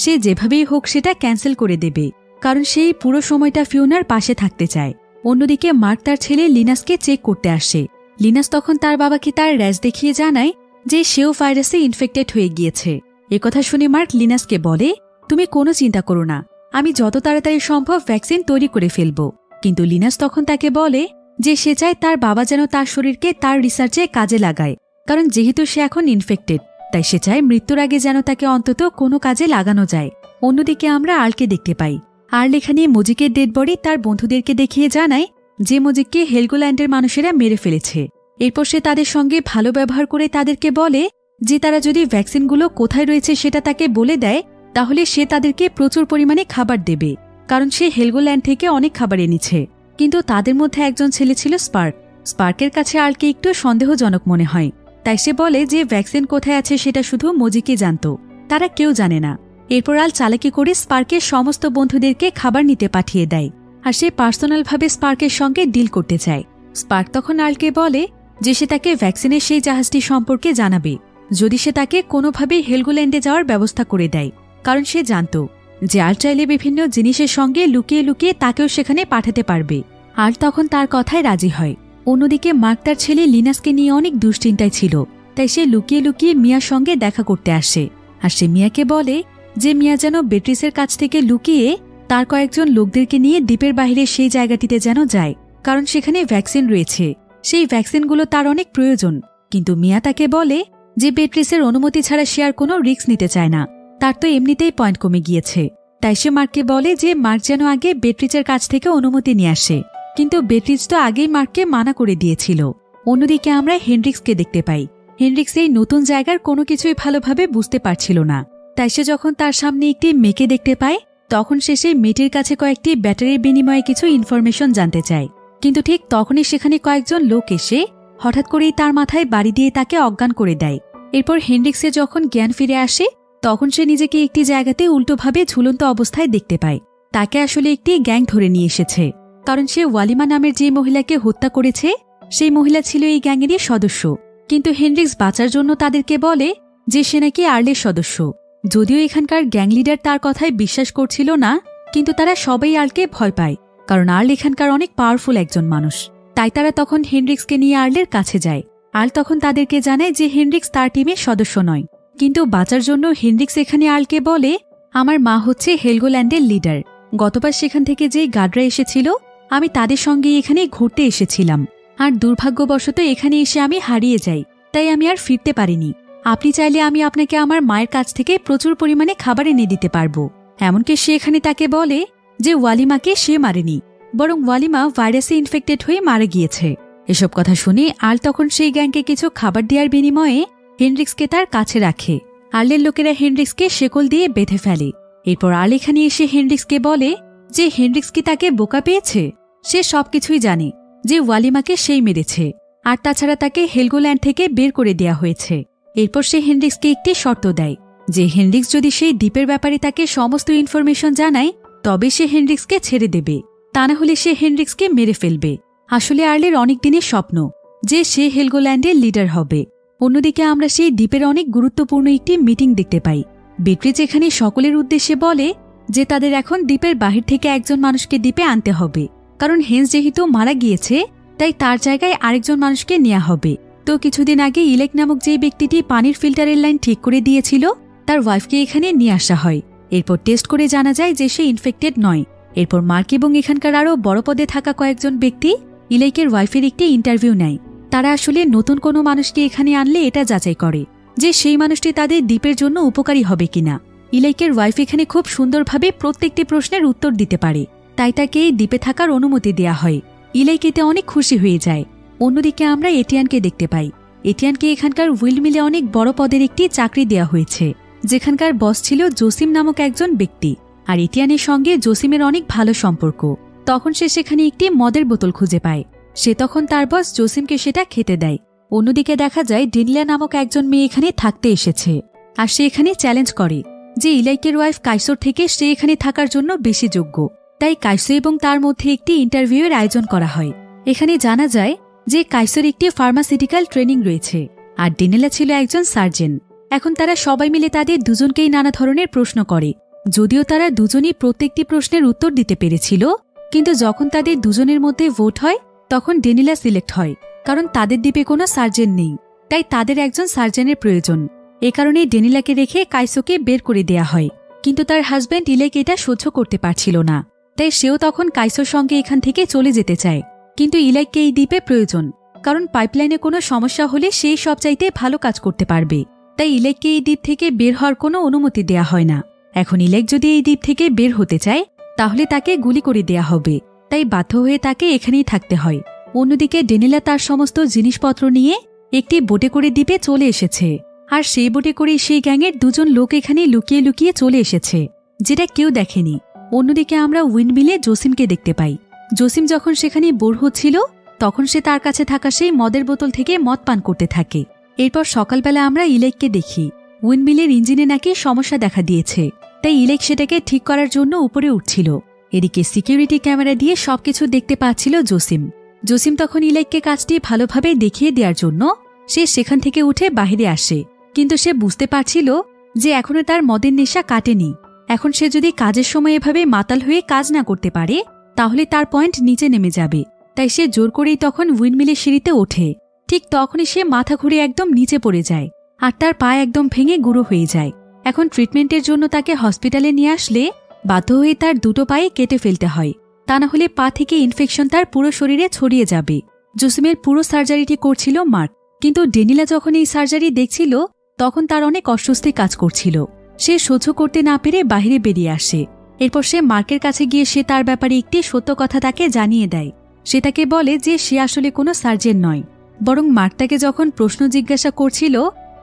সে যেভাবেই হোক সেটা ক্যান্সেল করে দেবে, কারণ সেই পুরো সময়টা ফিওনার পাশে থাকতে চায়। অন্যদিকে মার্ক তার ছেলে লিনাসকে চেক করতে আসে। লিনাস তখন তার বাবাকে তার র্যাশ দেখিয়ে জানায় যে সেও ভাইরাসে ইনফেক্টেড হয়ে গিয়েছে। একথা শুনে মার্ক লিনাসকে বলে, তুমি কোনো চিন্তা করো না, আমি যত তাড়াতাড়ি সম্ভব ভ্যাকসিন তৈরি করে ফেলব। কিন্তু লিনাস তখন তাকে বলে যে সে চায় তার বাবা যেন তার শরীরকে তার রিসার্চে কাজে লাগায়, কারণ যেহেতু সে এখন ইনফেক্টেড তাই সে চায় মৃত্যুর আগে যেন তাকে অন্তত কোনো কাজে লাগানো যায়। অন্যদিকে আমরা আর্লকে দেখতে পাই। আর্ল এখানে মজিকের ডেড বডি তার বন্ধুদেরকে দেখিয়ে জানায় যে মজিককে হেলগোল্যান্ডের মানুষেরা মেরে ফেলেছে। এরপর সে তাদের সঙ্গে ভালো ব্যবহার করে তাদেরকে বলে যে তারা যদি ভ্যাকসিনগুলো কোথায় রয়েছে সেটা তাকে বলে দেয় তাহলে সে তাদেরকে প্রচুর পরিমাণে খাবার দেবে, কারণ সে হেলগোল্যান্ড থেকে অনেক খাবার এনেছে। কিন্তু তাদের মধ্যে একজন ছেলে ছিল স্পার্ক। স্পার্কের কাছে আর্লকে একটু সন্দেহজনক মনে হয়, তাই সে বলে যে ভ্যাকসিন কোথায় আছে সেটা শুধু মজিকে জানত, তারা কেউ জানে না। এরপর আল চালাকি করে স্পার্কের সমস্ত বন্ধুদেরকে খাবার নিতে পাঠিয়ে দেয়, আর সে পার্সোনালভাবে স্পার্কের সঙ্গে ডিল করতে চায়। স্পার্ক তখন আর্লকে বলে যে সে তাকে ভ্যাকসিনের সেই জাহাজটি সম্পর্কে জানাবে যদি সে তাকে কোনোভাবেই হেলগোল্যান্ডে যাওয়ার ব্যবস্থা করে দেয়, কারণ সে জানত যে আর্ল চাইলে বিভিন্ন জিনিসের সঙ্গে লুকিয়ে লুকিয়ে তাকেও সেখানে পাঠাতে পারবে। আর্ল তখন তার কথায় রাজি হয়। অন্যদিকে মার্ক তার ছেলে লিনাসকে নিয়ে অনেক দুশ্চিন্তায় ছিল, তাই সে লুকিয়ে লুকিয়ে মিয়ার সঙ্গে দেখা করতে আসে। আর সে মিয়াকে বলে যে মিয়া যেন বেট্রিসের কাছ থেকে লুকিয়ে তার কয়েকজন লোকদেরকে নিয়ে দ্বীপের বাইরে সেই জায়গাটিতে যেন যায়, কারণ সেখানে ভ্যাকসিন রয়েছে। সেই ভ্যাকসিনগুলো তার অনেক প্রয়োজন। কিন্তু মিয়া তাকে বলে যে বেট্রিসের অনুমতি ছাড়া সে আর কোনো রিস্ক নিতে চায় না, তার তো এমনিতেই পয়েন্ট কমে গিয়েছে। তাই সে মার্ককে বলে যে মার্ক যেন আগে বেট্রিসের কাছ থেকে অনুমতি নিয়ে আসে, কিন্তু বেট্রিস তো আগেই মার্ককে মানা করে দিয়েছিল। অন্যদিকে আমরা হেনরিক্সকে দেখতে পাই। হেনরিক্স এই নতুন জায়গার কোনো কিছুই ভালোভাবে বুঝতে পারছিল না, তাই সে যখন তার সামনে একটি মেয়েকে দেখতে পায় তখন সে সেই মেয়েটির কাছে কয়েকটি ব্যাটারির বিনিময়ে কিছু ইনফরমেশন জানতে চায়। কিন্তু ঠিক তখনই সেখানে কয়েকজন লোক এসে হঠাৎ করেই তার মাথায় বাড়ি দিয়ে তাকে অজ্ঞান করে দেয়। এরপর হেনরিক্সে যখন জ্ঞান ফিরে আসে তখন সে নিজেকে একটি জায়গাতে উল্টোভাবে ঝুলন্ত অবস্থায় দেখতে পায়। তাকে আসলে একটি গ্যাং ধরে নিয়ে এসেছে, কারণ সে ওয়ালিমা নামের যে মহিলাকে হত্যা করেছে সেই মহিলা ছিল এই গ্যাংয়েরই সদস্য। কিন্তু হেনরিক্স বাঁচার জন্য তাদেরকে বলে যে সে নাকি আর্লের সদস্য। যদিও এখানকার গ্যাং লিডার তার কথায় বিশ্বাস করছিল না, কিন্তু তারা সবাই আর্লকে ভয় পায়, কারণ আর্ল এখানকার অনেক পাওয়ারফুল একজন মানুষ। তাই তারা তখন হেনরিক্সকে নিয়ে আর্লের কাছে যায়। আর্ল তখন তাদেরকে জানায় যে হেনরিক্স তার টিমের সদস্য নয়। কিন্তু বাঁচার জন্য হেনরিক্স এখানে আর্লকে বলে আমার মা হচ্ছে হেলগোল্যান্ডের লিডার। গতবার সেখান থেকে যেই গার্ডরা এসেছিল আমি তাদের সঙ্গে এখানে ঘুরতে এসেছিলাম, আর দুর্ভাগ্যবশত এখানে এসে আমি হারিয়ে যাই, তাই আমি আর ফিরতে পারিনি। আপনি চাইলে আমি আপনাকে আমার মায়ের কাছ থেকে প্রচুর পরিমাণে খাবার এনে দিতে পারবো। এমনকি সে এখানে তাকে বলে যে ওয়ালিমাকে সে মারেনি, বরং ওয়ালিমা ভাইরাসে ইনফেক্টেড হয়ে মারা গিয়েছে। এসব কথা শুনে আর্ল তখন সেই গ্যাংকে কিছু খাবার দেওয়ার বিনিময়ে হেনরিক্সকে তার কাছে রাখে। আর্লের লোকেরা হেনরিক্সকে শেকল দিয়ে বেঁধে ফেলে। এরপর আর্ল এখানে এসে হেনরিক্সকে বলে যে হেনরিক্স কি তাকে বোকা পেয়েছে। সে সবকিছুই জানে যে ওয়ালিমাকে সেই মেরেছে, আর তাছাড়া তাকে হেলগোল্যান্ড থেকে বের করে দেয়া হয়েছে। এরপর সে হেনরিক্সকে একটি শর্ত দেয় যে হেনরিক্স যদি সেই দ্বীপের ব্যাপারে তাকে সমস্ত ইনফরমেশন জানায় তবে সে হেনরিক্সকে ছেড়ে দেবে, তা না হলে সে হেনরিক্সকে মেরে ফেলবে। আসলে আর্লের অনেক দিনের স্বপ্ন যে সে হেলগোল্যান্ডের লিডার হবে। অন্যদিকে আমরা সেই দ্বীপের অনেক গুরুত্বপূর্ণ একটি মিটিং দেখতে পাই। বেট্রিজ এখানে সকলের উদ্দেশ্যে বলে যে তাদের এখন দ্বীপের বাহির থেকে একজন মানুষকে দ্বীপে আনতে হবে, কারণ হেন্স যেহেতু মারা গিয়েছে তাই তার জায়গায় আরেকজন মানুষকে নেওয়া হবে। তো কিছুদিন আগে ইলেক নামক যে ব্যক্তিটি পানির ফিল্টারের লাইন ঠিক করে দিয়েছিল তার ওয়াইফকে এখানে নিয়ে আসা হয়। এরপর টেস্ট করে জানা যায় যে সে ইনফেক্টেড নয়। এরপর মার্ক এবং এখানকার আরও বড় পদে থাকা কয়েকজন ব্যক্তি ইলাইকের ওয়াইফের একটি ইন্টারভিউ নেয়। তারা আসলে নতুন কোনো মানুষকে এখানে আনলে এটা যাচাই করে যে সেই মানুষটি তাদের দ্বীপের জন্য উপকারী হবে কিনা। ইলাইকের ওয়াইফ এখানে খুব সুন্দরভাবে প্রত্যেকটি প্রশ্নের উত্তর দিতে পারে, তাই তাকে এই দ্বীপে থাকার অনুমতি দেয়া হয়। ইলাইক এতে অনেক খুশি হয়ে যায়। অন্যদিকে আমরা এটিয়ানকে দেখতে পাই। এটিয়ানকে এখানকার উইল মিলে অনেক বড় পদের একটি চাকরি দেওয়া হয়েছে, যেখানকার বস ছিল জসিম নামক একজন ব্যক্তি। আর এটিয়ানের সঙ্গে জসিমের অনেক ভালো সম্পর্ক। তখন সে সেখানে একটি মদের বোতল খুঁজে পায়। সে তখন তার বস জসিমকে সেটা খেতে দেয়। অন্যদিকে দেখা যায় ডেনিলা নামক একজন মেয়ে এখানে থাকতে এসেছে, আর সে এখানে চ্যালেঞ্জ করে যে ইলাইকের ওয়াইফ কাইসোর থেকে সে এখানে থাকার জন্য বেশি যোগ্য। তাই কাইসো এবং তার মধ্যে একটি ইন্টারভিউয়ের আয়োজন করা হয়। এখানে জানা যায় যে কাইসোর একটি ফার্মাসিউটিক্যাল ট্রেনিং রয়েছে, আর ডেনিলা ছিল একজন সার্জন। এখন তারা সবাই মিলে তাদের দুজনকেই নানা ধরনের প্রশ্ন করে। যদিও তারা দুজনই প্রত্যেকটি প্রশ্নের উত্তর দিতে পেরেছিল, কিন্তু যখন তাদের দুজনের মধ্যে ভোট হয় তখন ডেনিলা সিলেক্ট হয়, কারণ তাদের দ্বীপে কোনো সার্জন নেই। তাই তাদের একজন সার্জনের প্রয়োজন। এ কারণেই ডেনিলাকে রেখে কাইসোকে বের করে দেয়া হয়। কিন্তু তার হাজব্যান্ড ইলাইক এটা সহ্য করতে পারছিল না, তাই সেও তখন কাইসোর সঙ্গে এখান থেকে চলে যেতে চায়। কিন্তু ইলাইককে এই দ্বীপে প্রয়োজন, কারণ পাইপলাইনে কোনো সমস্যা হলে সেই সবচাইতে ভালো কাজ করতে পারবে। তাই ইলাইককে এই দ্বীপ থেকে বের হওয়ার কোনো অনুমতি দেয়া হয় না। এখন ইলাইক যদি এই দ্বীপ থেকে বের হতে চায় তাহলে তাকে গুলি করে দেয়া হবে, তাই বাধ্য হয়ে তাকে এখানেই থাকতে হয়। অন্যদিকে ডেনিলা তার সমস্ত জিনিসপত্র নিয়ে একটি বোটে করে দ্বীপে চলে এসেছে, আর সেই বোটে করে সেই গ্যাংয়ের দুজন লোক এখানে লুকিয়ে লুকিয়ে চলে এসেছে, যেটা কেউ দেখেনি। অন্যদিকে আমরা উইন্ডমিলে জসিমকে দেখতে পাই। জসিম যখন সেখানে বোর হচ্ছিল তখন সে তার কাছে থাকা সেই মদের বোতল থেকে মদ পান করতে থাকে। এরপর সকালবেলা আমরা ইলাইককে দেখি উইন্ডমিলের ইঞ্জিনে নাকি সমস্যা দেখা দিয়েছে, তাই ইলাইক সেটাকে ঠিক করার জন্য উপরে উঠছিল। এদিকে সিকিউরিটি ক্যামেরা দিয়ে সবকিছু দেখতে পাচ্ছিল জসিম। জসিম তখন ইলাইককে কাজটি ভালোভাবে দেখিয়ে দেওয়ার জন্য সে সেখান থেকে উঠে বাহিরে আসে, কিন্তু সে বুঝতে পারছিল যে এখনো তার মদের নেশা কাটেনি। এখন সে যদি কাজের সময় এভাবে মাতাল হয়ে কাজ না করতে পারে তাহলে তার পয়েন্ট নিচে নেমে যাবে। তাই সে জোর করেই তখন উইন্ডমিলের সিঁড়িতে ওঠে। ঠিক তখনই সে মাথা ঘুরে একদম নিচে পড়ে যায়, আর তার পা একদম ভেঙে গুঁড়ো হয়ে যায়। এখন ট্রিটমেন্টের জন্য তাকে হসপিটালে নিয়ে আসলে বাধ্য হয়ে তার দুটো পায়ে কেটে ফেলতে হয়, তা না হলে পা থেকে ইনফেকশন তার পুরো শরীরে ছড়িয়ে যাবে। জসিমের পুরো সার্জারিটি করছিল মার্ক, কিন্তু ডেনিলা যখন এই সার্জারি দেখছিল তখন তার অনেক অস্বস্তি কাজ করছিল। সে সহ্য করতে না পেরে বাহিরে বেরিয়ে আসে। এরপর সে মার্কের কাছে গিয়ে সে তার ব্যাপারে একটি সত্য কথা তাকে জানিয়ে দেয়। সে তাকে বলে যে সে আসলে কোনো সার্জন নয়, বরং মার্ক তাকে যখন প্রশ্ন জিজ্ঞাসা করছিল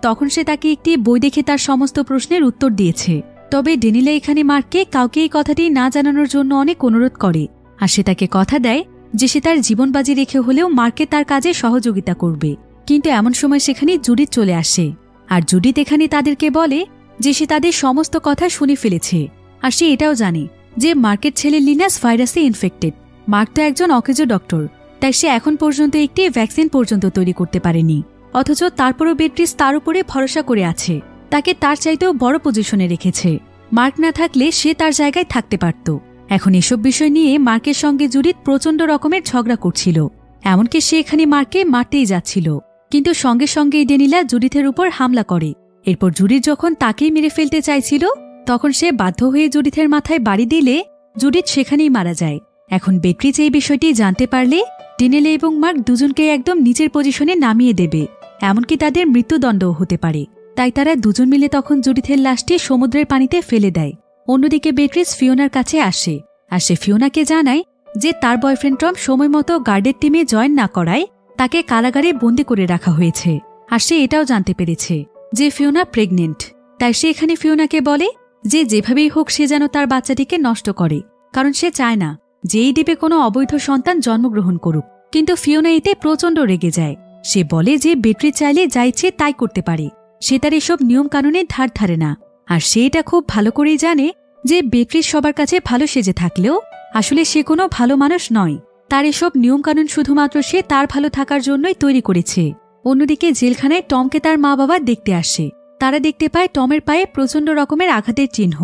তখন সে তাকে একটি বই দেখে তার সমস্ত প্রশ্নের উত্তর দিয়েছে। তবে ডেনিলা এখানে মার্ককে কাউকে এই কথাটি না জানানোর জন্য অনেক অনুরোধ করে, আর সে তাকে কথা দেয় যে সে তার জীবন বাজি রেখে হলেও মার্ককে তার কাজে সহযোগিতা করবে। কিন্তু এমন সময় সেখানে জুডিথ চলে আসে, আর জুডিথ এখানে তাদেরকে বলে যে সে তাদের সমস্ত কথা শুনে ফেলেছে, আর সে এটাও জানে যে মার্কের ছেলে লিনাস ভাইরাসে ইনফেক্টেড। মার্ক তো একজন অকেজো ডক্টর, তাই সে এখন পর্যন্ত একটি ভ্যাকসিন পর্যন্ত তৈরি করতে পারেনি। অথচ তারপরও বেট্রিস তার উপরে ভরসা করে আছে, তাকে তার চাইতেও বড় পজিশনে রেখেছে। মার্ক না থাকলে সে তার জায়গায় থাকতে পারত। এখন এসব বিষয় নিয়ে মার্কের সঙ্গে জুডিথ প্রচণ্ড রকমের ঝগড়া করছিল, এমনকি সে এখানে মার্ককে মারতেই যাচ্ছিল। কিন্তু সঙ্গে সঙ্গেই ডেনিলা জুডিথের উপর হামলা করে। এরপর জুডিথ যখন তাকেই মেরে ফেলতে চাইছিল তখন সে বাধ্য হয়ে জুডিথের মাথায় বাড়ি দিলে জুডিথ সেখানেই মারা যায়। এখন বেট্রিস এই বিষয়টি জানতে পারলে ডেনিলা এবং মার্ক দুজনকে একদম নিচের পজিশনে নামিয়ে দেবে, এমনকি তাদের মৃত্যুদণ্ডও হতে পারে। তাই তারা দুজন মিলে তখন জুডিথের লাশটি সমুদ্রের পানিতে ফেলে দেয়। অন্যদিকে বেট্রিস ফিওনার কাছে আসে, আর সে ফিওনাকে জানায় যে তার বয়ফ্রেন্ড টম সময় মতো গার্ডের টিমে জয়েন না করায় তাকে কারাগারে বন্দি করে রাখা হয়েছে। আর সে এটাও জানতে পেরেছে যে ফিওনা প্রেগনেন্ট। তাই সে এখানে ফিওনাকে বলে যে যেভাবেই হোক সে যেন তার বাচ্চাটিকে নষ্ট করে, কারণ সে চায় না যে এই দ্বীপে কোনো অবৈধ সন্তান জন্মগ্রহণ করুক। কিন্তু ফিওনা এতে প্রচণ্ড রেগে যায়। সে বলে যে বেট্রি চাইলে যা ইচ্ছে তাই করতে পারে, সে তার এসব নিয়ম কানুনের ধার ধারে না। আর সে এটা খুব ভালো করেই জানে যে বেট্রিস সবার কাছে ভালো সেজে থাকলেও আসলে সে কোনো ভালো মানুষ নয়। তার এসব নিয়মকানুন শুধুমাত্র সে তার ভালো থাকার জন্যই তৈরি করেছে। অন্যদিকে জেলখানায় টমকে তার মা বাবা দেখতে আসে। তারা দেখতে পায় টমের পায়ে প্রচণ্ড রকমের আঘাতের চিহ্ন।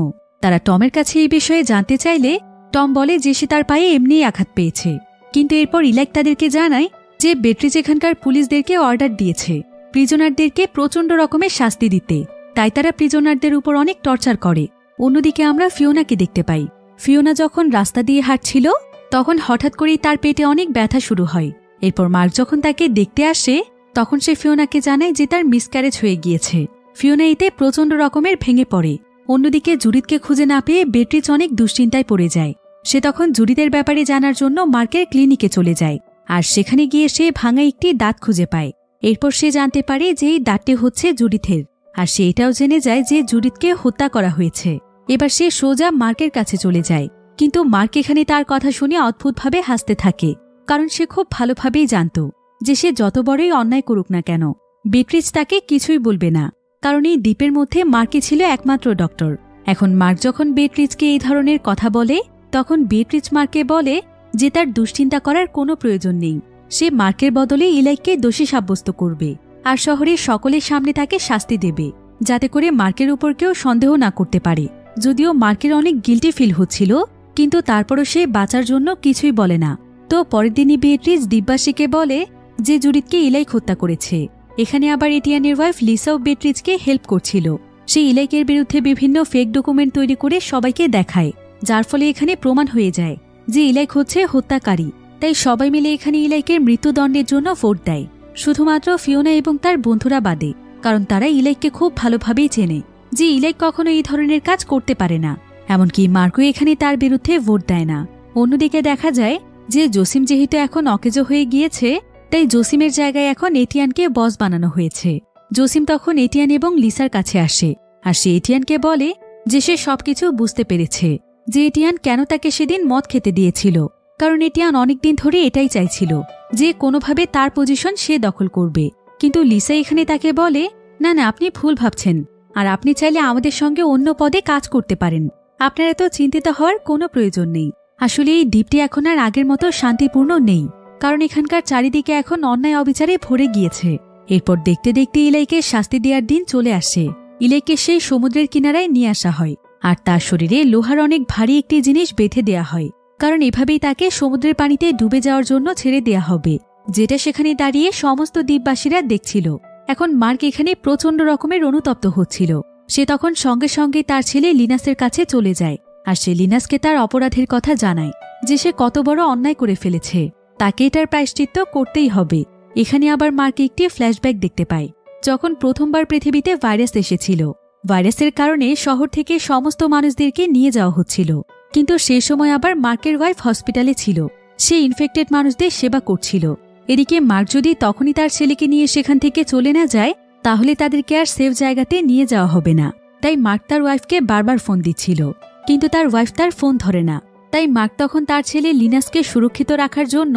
তারা টমের কাছে এই বিষয়ে জানতে চাইলে টম বলে যে সে তার পায়ে এমনিই আঘাত পেয়েছে। কিন্তু এরপর ইলাইক তাদেরকে জানায় যে বেট্রিস এখানকার পুলিশদেরকে অর্ডার দিয়েছে প্রিজনারদেরকে প্রচণ্ড রকমের শাস্তি দিতে, তাই তারা প্রিজনারদের উপর অনেক টর্চার করে। অন্যদিকে আমরা ফিওনাকে দেখতে পাই। ফিওনা যখন রাস্তা দিয়ে হাঁটছিল তখন হঠাৎ করেই তার পেটে অনেক ব্যথা শুরু হয়। এরপর মার্ক যখন তাকে দেখতে আসে তখন সে ফিওনাকে জানায় যে তার মিসক্যারেজ হয়ে গিয়েছে। ফিওনা এতে প্রচণ্ড রকমের ভেঙে পড়ে। অন্যদিকে জুডিথকে খুঁজে না পেয়ে বেট্রিচ অনেক দুশ্চিন্তায় পড়ে যায়। সে তখন জুডিথের ব্যাপারে জানার জন্য মার্কের ক্লিনিকে চলে যায়, আর সেখানে গিয়ে সে ভাঙা একটি দাঁত খুঁজে পায়। এরপর সে জানতে পারে যে এই দাঁতটি হচ্ছে জুডিথের, আর সে এটাও জেনে যায় যে জুডিথকে হত্যা করা হয়েছে। এবার সে সোজা মার্কের কাছে চলে যায়, কিন্তু মার্ক এখানে তার কথা শুনে অদ্ভুতভাবে হাসতে থাকে, কারণ সে খুব ভালোভাবেই জানত যে সে যত বড়ই অন্যায় করুক না কেন বেট্রিচ তাকে কিছুই বলবে না, কারণ এই দ্বীপের মধ্যে মার্কই ছিল একমাত্র ডক্টর। এখন মার্ক যখন বেট্রিচকে এই ধরনের কথা বলে তখন বেট্রিচ মার্ককে বলে যে তার দুশ্চিন্তা করার কোনো প্রয়োজন নেই। সে মার্কের বদলে ইলাইকে দোষী সাব্যস্ত করবে আর শহরের সকলের সামনে তাকে শাস্তি দেবে, যাতে করে মার্কের উপর কেউ সন্দেহ না করতে পারে। যদিও মার্কের অনেক গিল্টি ফিল হচ্ছিল, কিন্তু তারপরও সে বাঁচার জন্য কিছুই বলে না। তো পরের দিনই বেট্রিচ দ্বীপবাসীকে বলে যে জুডিথকে ইলাই হত্যা করেছে। এখানে আবার এটিয়ানের ওয়াইফ লিসাও বেট্রিচকে হেল্প করছিল। সে ইলাইকের বিরুদ্ধে বিভিন্ন ফেক ডকুমেন্ট তৈরি করে সবাইকে দেখায়, যার ফলে এখানে প্রমাণ হয়ে যায় যে ইলাইক হচ্ছে হত্যাকারী। তাই সবাই মিলে এখানে ইলাইকের মৃত্যুদণ্ডের জন্য ভোট দেয়, শুধুমাত্র ফিওনা এবং তার বন্ধুরা বাদে, কারণ তারা ইলাইককে খুব ভালোভাবেই চেনে যে ইলাইক কখনো এই ধরনের কাজ করতে পারে না। এমনকি মার্কও এখানে তার বিরুদ্ধে ভোট দেয় না। অন্যদিকে দেখা যায় যে জসিম যেহেতু এখন অকেজো হয়ে গিয়েছে, তাই জসিমের জায়গায় এখন এটিয়ানকে বস বানানো হয়েছে। জসিম তখন এটিয়ান এবং লিসার কাছে আসে, আর সে এটিয়ানকে বলে যে সে সবকিছু বুঝতে পেরেছে, যে এটিয়ান কেন তাকে সেদিন মদ খেতে দিয়েছিল, কারণ এটিয়ান অনেকদিন ধরে এটাই চাইছিল যে কোনোভাবে তার পজিশন সে দখল করবে। কিন্তু লিসা এখানে তাকে বলে, না না, আপনি ভুল ভাবছেন, আর আপনি চাইলে আমাদের সঙ্গে অন্য পদে কাজ করতে পারেন। আপনার এত চিন্তিত হওয়ার কোনো প্রয়োজন নেই। আসলে এই দ্বীপটি এখন আর আগের মতো শান্তিপূর্ণ নেই, কারণ এখানকার চারিদিকে এখন অন্যায় অবিচারে ভরে গিয়েছে। এরপর দেখতে দেখতে ইলাইকে শাস্তি দেওয়ার দিন চলে আসে। ইলাইকে সেই সমুদ্রের কিনারায় নিয়ে আসা হয়, আর তার শরীরে লোহার অনেক ভারী একটি জিনিস বেঁধে দেয়া হয়, কারণ এভাবেই তাকে সমুদ্রের পানিতে ডুবে যাওয়ার জন্য ছেড়ে দেয়া হবে, যেটা সেখানে দাঁড়িয়ে সমস্ত দ্বীপবাসীরা দেখছিল। এখন মার্ক এখানে প্রচণ্ড রকমের অনুতপ্ত হচ্ছিল। সে তখন সঙ্গে সঙ্গে তার ছেলে লিনাসের কাছে চলে যায়, আর সে লিনাসকে তার অপরাধের কথা জানায় যে সে কত বড় অন্যায় করে ফেলেছে, তাকে এটার প্রায়শ্চিত্ত করতেই হবে। এখানে আবার মার্ক একটি ফ্ল্যাশব্যাক দেখতে পায়, যখন প্রথমবার পৃথিবীতে ভাইরাস এসেছিল। ভাইরাসের কারণে শহর থেকে সমস্ত মানুষদেরকে নিয়ে যাওয়া হচ্ছিল, কিন্তু সে সময় আবার মার্কের ওয়াইফ হসপিটালে ছিল। সে ইনফেক্টেড মানুষদের সেবা করছিল। এদিকে মার্ক যদি তখনই তার ছেলেকে নিয়ে সেখান থেকে চলে না যায়, তাহলে তাদেরকে আর সেফ জায়গাতে নিয়ে যাওয়া হবে না। তাই মার্ক তার ওয়াইফকে বারবার ফোন দিচ্ছিল, কিন্তু তার ওয়াইফ তার ফোন ধরে না। তাই মার্ক তখন তার ছেলে লিনাসকে সুরক্ষিত রাখার জন্য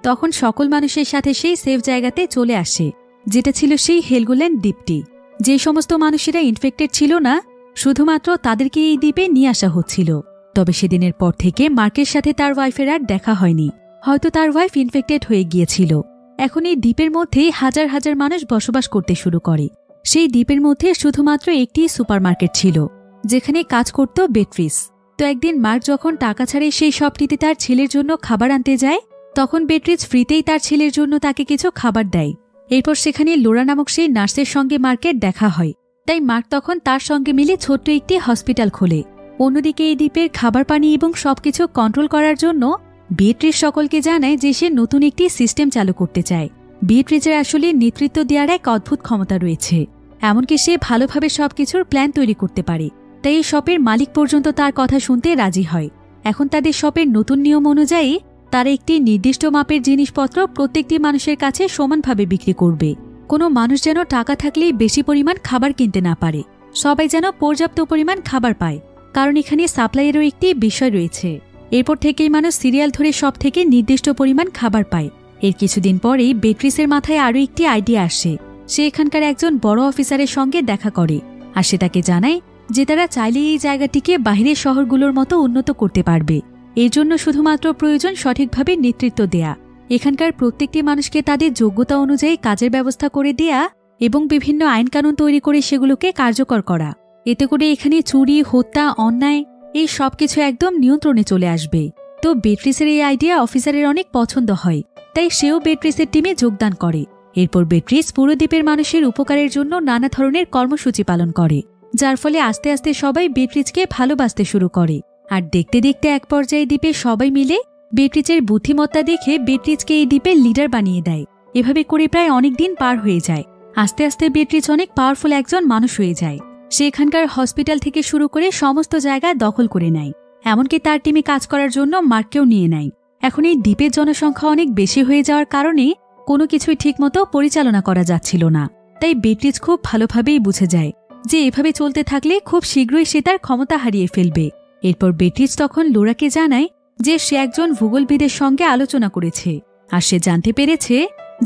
তখন সকল মানুষের সাথে সেই সেফ জায়গাতে চলে আসে, যেটা ছিল সেই হেলগোল্যান্ড দ্বীপটি। যে সমস্ত মানুষেরা ইনফেক্টেড ছিল না, শুধুমাত্র তাদেরকে এই দ্বীপে নিয়ে আসা হচ্ছিল। তবে সেদিনের পর থেকে মার্কের সাথে তার ওয়াইফের আর দেখা হয়নি। হয়তো তার ওয়াইফ ইনফেক্টেড হয়ে গিয়েছিল। এখন এই দ্বীপের মধ্যেই হাজার হাজার মানুষ বসবাস করতে শুরু করে। সেই দ্বীপের মধ্যে শুধুমাত্র একটি সুপারমার্কেট ছিল, যেখানে কাজ করত বেট্রিস। তো একদিন মার্ক যখন টাকা ছাড়ে সেই শপটিতে তার ছেলের জন্য খাবার আনতে যায়, তখন বেট্রিস ফ্রিতেই তার ছেলের জন্য তাকে কিছু খাবার দেয়। এরপর সেখানে লোরা নামক সেই নার্সের সঙ্গে মার্কের দেখা হয়। তাই মার্ক তখন তার সঙ্গে মিলে ছোট্ট একটি হসপিটাল খোলে। অন্যদিকে এই দ্বীপের খাবার পানি এবং সবকিছু কন্ট্রোল করার জন্য বিয়েট্রিজ সকলকে জানায় যে সে নতুন একটি সিস্টেম চালু করতে চায়। বিয়েট্রিজের আসলে নেতৃত্ব দেওয়ার এক অদ্ভুত ক্ষমতা রয়েছে, এমনকি সে ভালোভাবে সবকিছুর প্ল্যান তৈরি করতে পারে। তাই এই শপের মালিক পর্যন্ত তার কথা শুনতে রাজি হয়। এখন তাদের শপের নতুন নিয়ম অনুযায়ী তারা একটি নির্দিষ্ট মাপের জিনিসপত্র প্রত্যেকটি মানুষের কাছে সমানভাবে বিক্রি করবে। কোনো মানুষ যেন টাকা থাকলেই বেশি পরিমাণ খাবার কিনতে না পারে, সবাই যেন পর্যাপ্ত পরিমাণ খাবার পায়, কারণ এখানে সাপ্লাইয়েরও একটি বিষয় রয়েছে। এরপর থেকেই মানুষ সিরিয়াল ধরে সব থেকে নির্দিষ্ট পরিমাণ খাবার পায়। এর কিছুদিন পরেই বেট্রিসের মাথায় আরও একটি আইডিয়া আসে। সে এখানকার একজন বড় অফিসারের সঙ্গে দেখা করে, আর সে তাকে জানায় যে তারা চাইলে এই জায়গাটিকে বাহিরের শহরগুলোর মতো উন্নত করতে পারবে। এর জন্য শুধুমাত্র প্রয়োজন সঠিকভাবে নেতৃত্ব দেয়া, এখানকার প্রত্যেকটি মানুষকে তাদের যোগ্যতা অনুযায়ী কাজের ব্যবস্থা করে দেয়া এবং বিভিন্ন আইনকানুন তৈরি করে সেগুলোকে কার্যকর করা। এতে করে এখানে চুরি, হত্যা, অন্যায় এই সবকিছু একদম নিয়ন্ত্রণে চলে আসবে। তো বেট্রিসের এই আইডিয়া অফিসারের অনেক পছন্দ হয়, তাই সেও বেট্রিসের টিমে যোগদান করে এরপর বেট্রিস পুরো দ্বীপের মানুষের উপকারের জন্য নানা ধরনের কর্মসূচি পালন করে, যার ফলে আস্তে আস্তে সবাই বেট্রিজকে ভালোবাসতে শুরু করে। আর দেখতে দেখতে এক পর্যায়ে দ্বীপে সবাই মিলে বেট্রিজের বুদ্ধিমত্তা দেখে বেট্রিজকে এই দ্বীপের লিডার বানিয়ে দেয়। এভাবে করে প্রায় অনেক দিন পার হয়ে যায়। আস্তে আস্তে বেট্রিজ অনেক পাওয়ারফুল একজন মানুষ হয়ে যায়। সে এখানকার হসপিটাল থেকে শুরু করে সমস্ত জায়গা দখল করে নেয়, এমনকি তার টিমে কাজ করার জন্য মার্ককেও নিয়ে নেয়। এখন এই দ্বীপের জনসংখ্যা অনেক বেশি হয়ে যাওয়ার কারণে কোনো কিছুই ঠিকমতো পরিচালনা করা যাচ্ছিল না। তাই বেট্রিজ খুব ভালোভাবেই বুঝে যায় যে এভাবে চলতে থাকলে খুব শীঘ্রই সে তার ক্ষমতা হারিয়ে ফেলবে। এরপর বেট্রিজ তখন লোরাকে জানায় যে সে একজন ভূগোলবিদের সঙ্গে আলোচনা করেছে, আর সে জানতে পেরেছে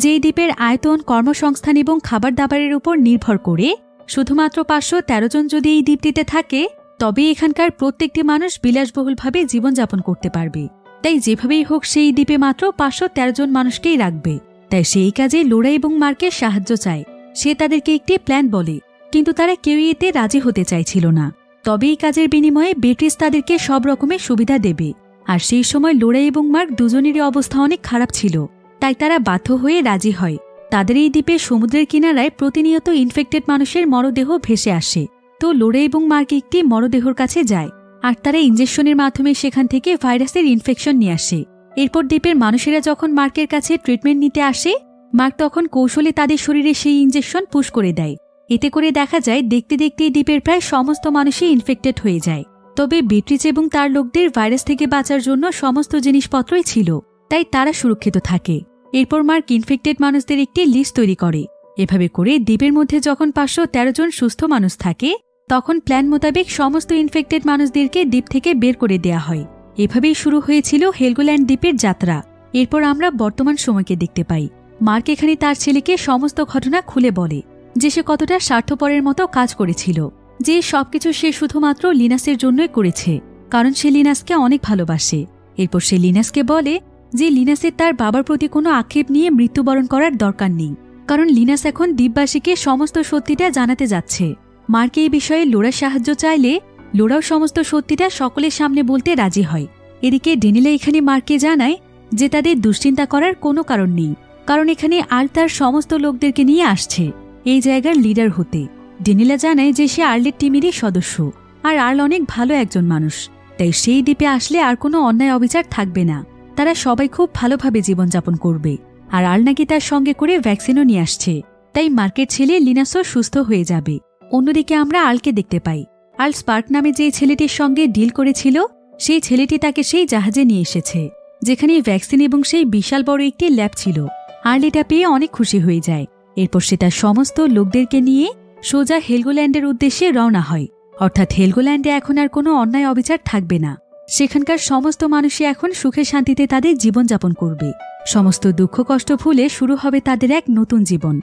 যে এই দ্বীপের আয়তন, কর্মসংস্থান এবং খাবার দাবারের উপর নির্ভর করে শুধুমাত্র 513 জন যদি এই দ্বীপটিতে থাকে তবে এখানকার প্রত্যেকটি মানুষ বিলাসবহুলভাবে জীবনযাপন করতে পারবে। তাই যেভাবেই হোক সেই দ্বীপে মাত্র 513 জন মানুষকেই রাখবে। তাই সেই কাজে লোরা এবং মার্কের সাহায্য চায়। সে তাদেরকে একটি প্ল্যান বলে, কিন্তু তারা কেউই এতে রাজি হতে চাইছিল না। তবে এই কাজের বিনিময়ে বেট্রিস তাদেরকে সব রকমের সুবিধা দেবে। আর সেই সময় লোরা এবং মার্ক দুজনেরই অবস্থা অনেক খারাপ ছিল, তাই তারা বাধ্য হয়ে রাজি হয়। তাদের এই দ্বীপে সমুদ্রের কিনারায় প্রতিনিয়ত ইনফেক্টেড মানুষের মরদেহ ভেসে আসে। তো লোরা এবং মার্ক একটি মরদেহর কাছে যায়, আর তারা ইঞ্জেকশনের মাধ্যমে সেখান থেকে ভাইরাসের ইনফেকশন নিয়ে আসে। এরপর দ্বীপের মানুষেরা যখন মার্কের কাছে ট্রিটমেন্ট নিতে আসে, মার্ক তখন কৌশলে তাদের শরীরে সেই ইঞ্জেকশন পুশ করে দেয়। এতে করে দেখা যায় দেখতে দেখতে দ্বীপের প্রায় সমস্ত মানুষই ইনফেক্টেড হয়ে যায়। তবে বেট্রিজ এবং তার লোকদের ভাইরাস থেকে বাঁচার জন্য সমস্ত জিনিসপত্রই ছিল, তাই তারা সুরক্ষিত থাকে। এরপর মার্ক ইনফেক্টেড মানুষদের একটি লিস্ট তৈরি করে। এভাবে করে দ্বীপের মধ্যে যখন 513 জন সুস্থ মানুষ থাকে তখন প্ল্যান মোতাবেক সমস্ত ইনফেক্টেড মানুষদেরকে দ্বীপ থেকে বের করে দেয়া হয়। এভাবেই শুরু হয়েছিল হেলগোল্যান্ড দ্বীপের যাত্রা। এরপর আমরা বর্তমান সময়কে দেখতে পাই। মার্ক এখানে তার ছেলেকে সমস্ত ঘটনা খুলে বলে যে সে কতটা স্বার্থপরের মতো কাজ করেছিল, যে সবকিছু সে শুধুমাত্র লিনাসের জন্যই করেছে, কারণ সে লিনাসকে অনেক ভালোবাসে। এরপর সে লিনাসকে বলে যে লিনাসের তার বাবার প্রতি কোনো আক্ষেপ নিয়ে মৃত্যুবরণ করার দরকার নেই, কারণ লিনাস এখন দ্বীপবাসীকে সমস্ত সত্যিটা জানাতে যাচ্ছে। মার্ক এই বিষয়ে লোরার সাহায্য চাইলে লোরাও সমস্ত সত্যিটা সকলের সামনে বলতে রাজি হয়। এদিকে ডেনিলা এখানে মার্ককে জানায় যে তাদের দুশ্চিন্তা করার কোনো কারণ নেই, কারণ এখানে আর্ল তার সমস্ত লোকদেরকে নিয়ে আসছে এই জায়গার লিডার হতে। ডেনিলা জানায় যে সে আর্লের টিমেরই সদস্য, আর আর্ল অনেক ভালো একজন মানুষ, তাই সেই দ্বীপে আসলে আর কোনো অন্যায় অবিচার থাকবে না। তারা সবাই খুব ভালোভাবে জীবনযাপন করবে। আর আর্ল নাকি তার সঙ্গে করে ভ্যাকসিনও নিয়ে আসছে, তাই মার্কের ছেলে লিনাসও সুস্থ হয়ে যাবে। অন্যদিকে আমরা আর্লকে দেখতে পাই। আর্ল স্পার্ক নামে যে ছেলেটির সঙ্গে ডিল করেছিল সেই ছেলেটি তাকে সেই জাহাজে নিয়ে এসেছে যেখানে ভ্যাকসিন এবং সেই বিশাল বড় একটি ল্যাব ছিল। আর্ল এটা পেয়ে অনেক খুশি হয়ে যায়। এরপর সে তার সমস্ত লোকদেরকে নিয়ে সোজা হেলগোল্যান্ডের উদ্দেশ্যে রওনা হয়। অর্থাৎ হেলগোল্যান্ডে এখন আর কোনো অন্যায় অবিচার থাকবে না। সেখানকার সমস্ত মানুষই এখন সুখে শান্তিতে তাদের জীবনযাপন করবে। সমস্ত দুঃখ কষ্ট ভুলে শুরু হবে তাদের এক নতুন জীবন।